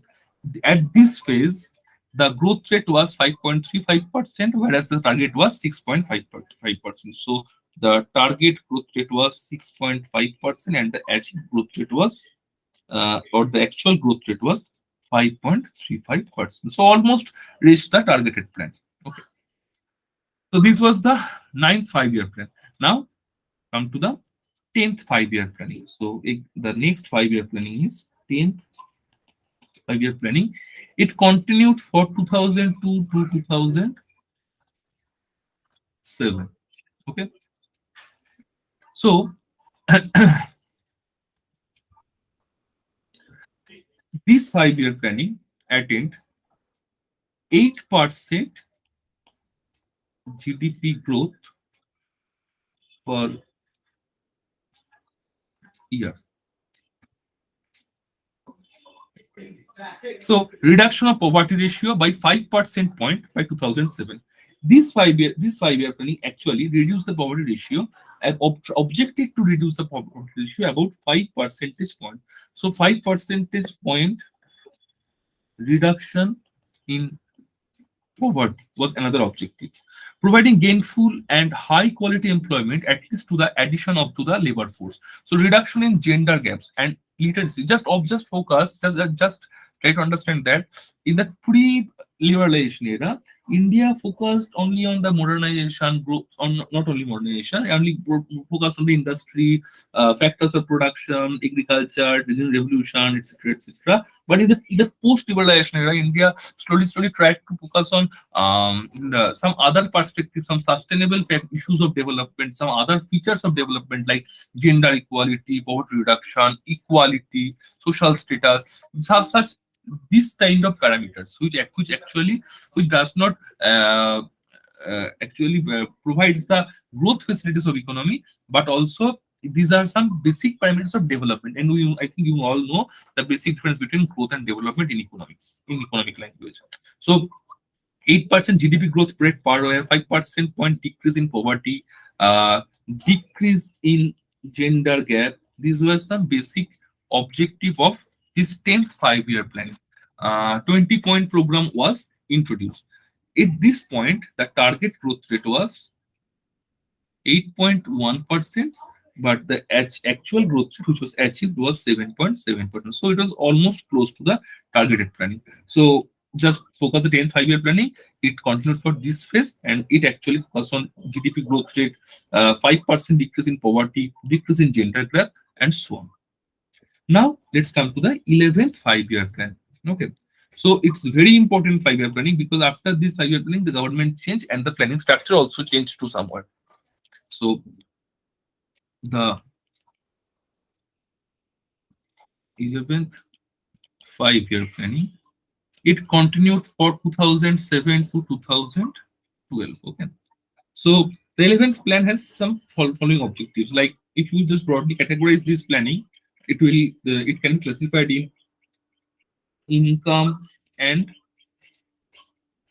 at this phase, the growth rate was 5.35%, whereas the target was 6.55%. So the target growth rate was 6.5%, and the achieved growth rate was, or the actual growth rate was 5.35%. So almost reached the targeted plan. Okay. So this was the ninth 5-year plan. Now come to the 10th 5-year planning. So the next 5-year planning is 10th 5-year planning. It continued for 2002 to 2007. Okay. So this 5-year planning attained 8% GDP growth per year. So reduction of poverty ratio by 5% point by 2007. This 5-year planning actually reduced the poverty ratio, and objective to reduce the poverty ratio about 5 percentage point. So 5 percentage point reduction in poverty was another objective. Providing gainful and high quality employment, at least to the addition of to the labor force. So reduction in gender gaps and literacy. Just focus, just try to understand that in the pre-liberalization era, India focused only on the modernization, growth, on not only modernization, only focused on the industry, factors of production, agriculture, digital revolution, etc., etc. But in the post-liberalization era, India slowly tried to focus on some other perspectives, some sustainable issues of development, some other features of development like gender equality, poverty reduction, equality, social status, such this kind of parameters, which does not actually provides the growth facilities of economy, but also these are some basic parameters of development. And I think you all know the basic difference between growth and development in economics, in economic language. So 8% GDP growth rate per year, 5% point decrease in poverty, decrease in gender gap. These were some basic objective of this 10th five-year plan. 20-point program was introduced. At this point, the target growth rate was 8.1%, but the actual growth rate which was achieved was 7.7%. So it was almost close to the targeted planning. So just focus the 10th five-year planning. It continued for this phase, and it actually focused on GDP growth rate, 5% decrease in poverty, decrease in gender gap, and so on. Now let's come to the 11th five-year plan. Okay. So it's very important five-year planning because after this five-year planning, the government changed and the planning structure also changed to somewhat. So the 11th five-year planning, it continued for 2007 to 2012. Okay. So the 11th plan has some following objectives. Like if you just broadly categorize this planning, it can be classified in income and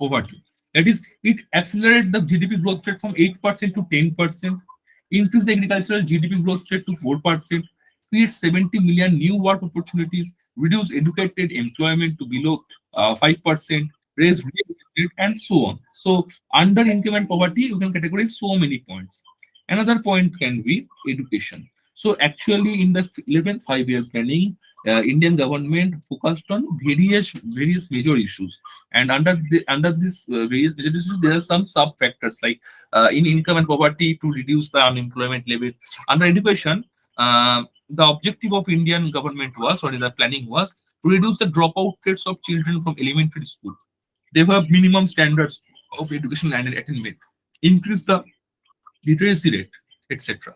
poverty. That is, it accelerated the GDP growth rate from 8% to 10%, increase the agricultural GDP growth rate to 4%, create 70 million new work opportunities, reduce educated employment to below 5%, raise real estate, and so on. So, under income and poverty, you can categorize so many points. Another point can be education. So, actually, in the 11th five-year planning, Indian government focused on various major issues, and under this various major issues, there are some sub factors like in income and poverty to reduce the unemployment level. Under education, the objective of Indian government was, or the planning was, to reduce the dropout rates of children from elementary school, develop minimum standards of education and attainment, increase the literacy rate, etc.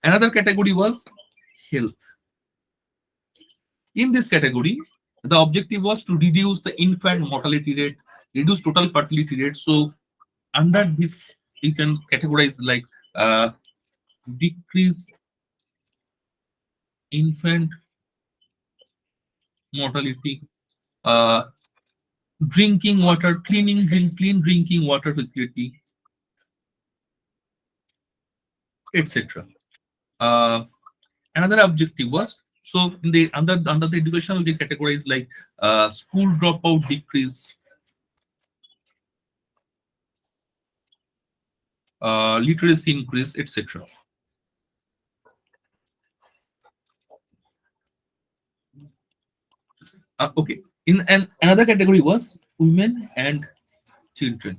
Another category was health. In this category, the objective was to reduce the infant mortality rate, reduce total fertility rate. So, under this, you can categorize like decrease infant mortality, uh, drinking water, clean drinking water facility, etc. Uh, Another objective was, so in the under the education we categorize like school dropout decrease, literacy increase, etc. Okay. In another category was women and children.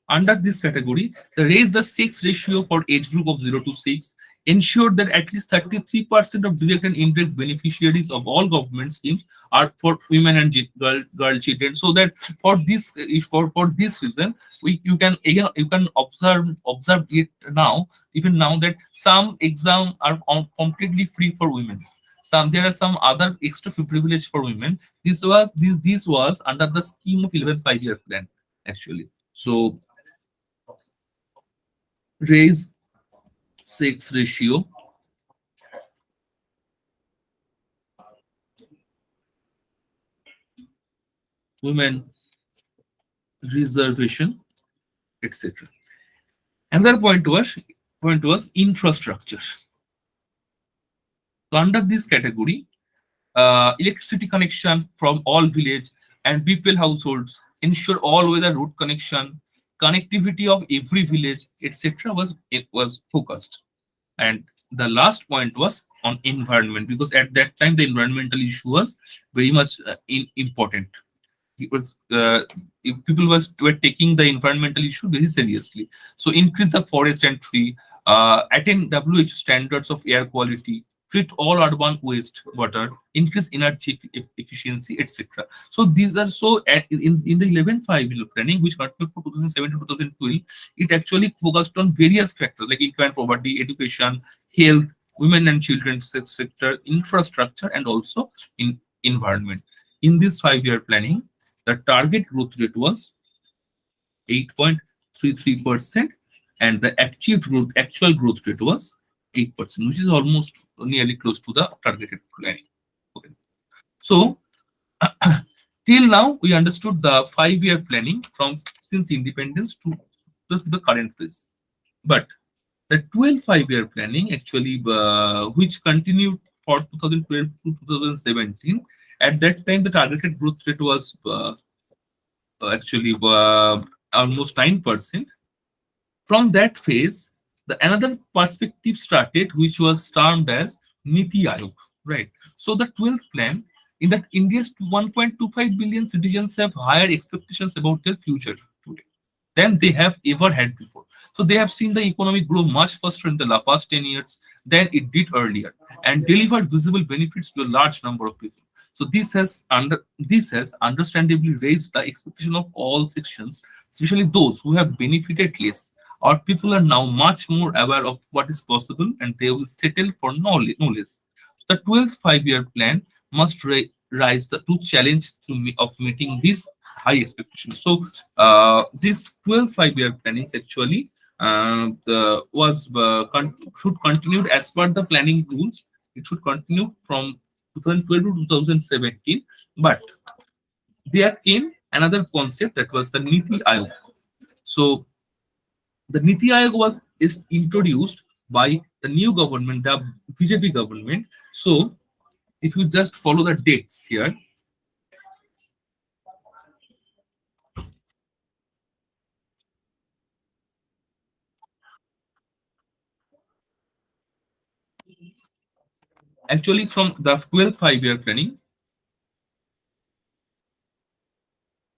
Under this category, they raised the sex ratio for age group of 0 to 6, ensured that at least 33% of direct and indirect beneficiaries of all government schemes are for women and girl children. So that for this for this reason, you can again you can observe it now, even now, that some exams are completely free for women. There are some other extra privilege for women. This was under the scheme of 11th five-year plan actually. So raise sex ratio, women reservation, etc. Another point was infrastructure. So under this category, electricity connection from all village, and BPL households, ensure all weather road connection, connectivity of every village, etc. was focused. And the last point was on environment, because at that time the environmental issue was very much important. It was if people were taking the environmental issue very seriously. So increase the forest and tree, attain WHO standards of air quality, treat all urban waste water, increase energy efficiency, etc. So these are so in the 11 5 year planning, which continued from 2007 to 2012, it actually focused on various factors like income, poverty, education, health, women and children sector, infrastructure, and also in environment. In this 5 year planning, the target growth rate was 8.33%, and the achieved actual growth rate was 8%, which is almost nearly close to the targeted planning. Okay. So till now, we understood the 5 year planning from since independence to the current phase. But the 12 5 year planning actually, which continued for 2012 to 2017, at that time the targeted growth rate was actually almost 9%. From that phase, the another perspective started, which was termed as Niti Ayog, right? So the 12th plan, in that India's 1.25 billion citizens have higher expectations about their future today than they have ever had before. So they have seen the economy grow much faster in the past 10 years than it did earlier, and delivered visible benefits to a large number of people. So this has understandably raised the expectation of all sections, especially those who have benefited less. Our people are now much more aware of what is possible, and they will settle for no less. The 12th 5 year plan must rise to challenge of meeting these high expectations. So this 12 5 year plannings actually should continue as per the planning rules. It should continue from 2012 to 2017. But there came another concept, that was the Niti Ayog. So the Niti Ayog is introduced by the new government, the BJP government. So if you just follow the dates here, actually from the 12th 5 year planning,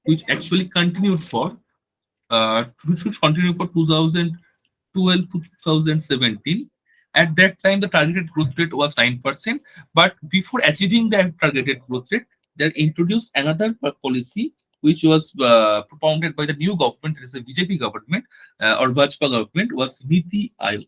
which actually continued for which should continue for 2012 to 2017. At that time, the targeted growth rate was 9%. But before achieving that targeted growth rate, they introduced another policy, which was propounded by the new government, it is the BJP government or Vajpayee government, was Niti Ayog.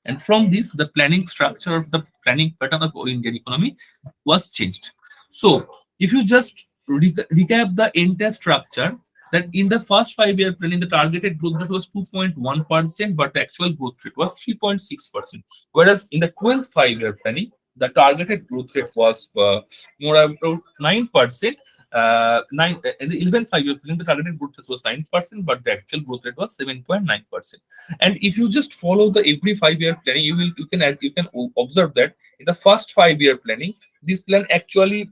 And from this, the planning structure of the planning pattern of Indian economy was changed. So, if you just recap the entire structure, that in the first 5 year planning, the targeted growth rate was 2.1%, but the actual growth rate was 3.6%. Whereas in the 12th 5 year planning, the targeted growth rate was more about 9%. In the 11th 5 year planning, the targeted growth rate was 9%, but the actual growth rate was 7.9%. And if you just follow the every 5 year planning, you can observe that in the first 5 year planning, this plan actually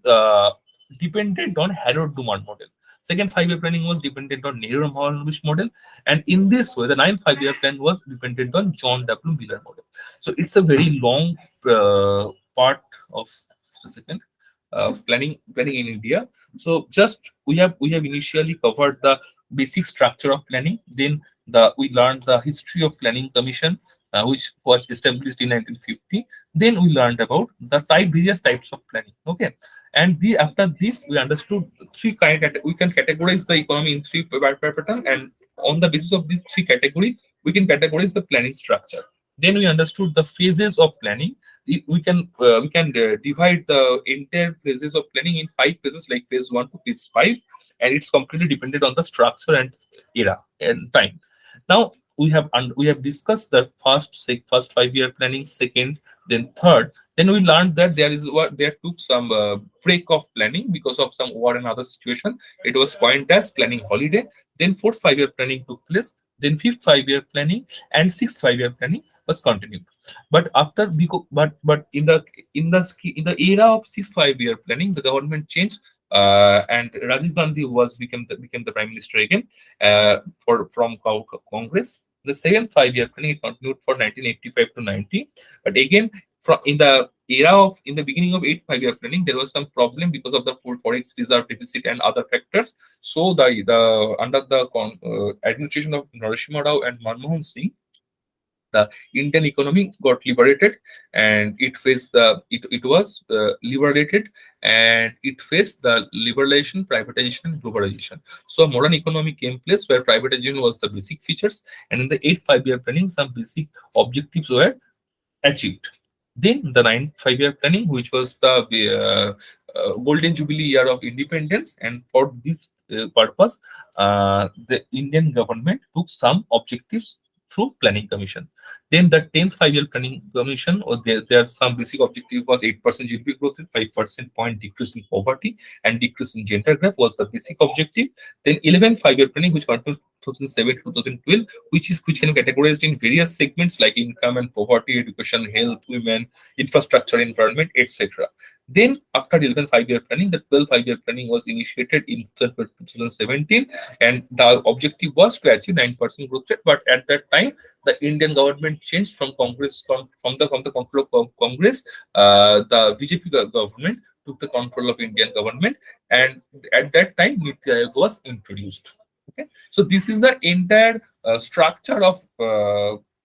dependent on Harold Duman model. Second 5 year planning was dependent on Nehru Mahalanovich model, and in this way, the ninth 5 year plan was dependent on John W. Miller model. So it's a very long part of just a second of planning in India. So just we have initially covered the basic structure of planning. Then we learned the history of planning commission, which was established in 1950. Then we learned about the various types of planning. Okay, and after this we understood three we can categorize the economy in three pattern, and on the basis of these three category we can categorize the planning structure. Then we understood the phases of planning. We can divide the entire phases of planning in five phases, like phase 1 to phase 5, and it's completely dependent on the structure and era and time. Now we have discussed the first 5 year planning, second, then third. Then we learned that there took some break of planning because of some war and other situation. It was coined as planning holiday. Then fourth 5 year planning took place. Then fifth 5 year planning and sixth 5 year planning was continued. But but in the era of sixth 5 year planning, the government changed and Rajiv Gandhi became the prime minister again from Congress. The second 5 year planning it continued for 1985 to 90, but again from in the beginning of 5 year planning there was some problem because of the full forex reserve deficit and other factors. So the under the administration of Narasimha Rao and Manmohan Singh, the Indian economy got liberated, and it was liberated, and it faced the liberalization, privatization, and globalization. So a modern economy came place where privatization was the basic features, and in the 5 year planning, some basic objectives were achieved. Then the 5 year planning, which was the golden jubilee year of independence, and for this purpose, the Indian government took some objectives through planning commission. Then the 10th 5 year planning commission, or there are some basic objective was 8% GDP growth, 5% point decrease in poverty, and decrease in gender gap was the basic objective. Then 11th 5 year planning, which continued 2007 to 2012, which can be categorized in various segments like income and poverty, education, health, women, infrastructure, environment, etc. Then, after 11th 5 year planning, the 12th 5 year planning was initiated in 2017, and the objective was to achieve 9% growth rate. But at that time, the Indian government changed from Congress from the control of Congress. The BJP government took the control of Indian government, and at that time, Niti Aayog was introduced. Okay, so this is the entire structure of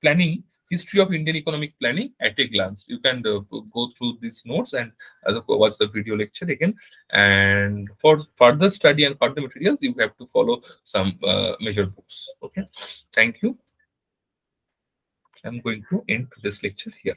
planning, history of Indian economic planning at a glance. You can go through these notes and watch the video lecture again. And for further study and further materials, you have to follow some major books. Okay, thank you. I'm going to end this lecture here.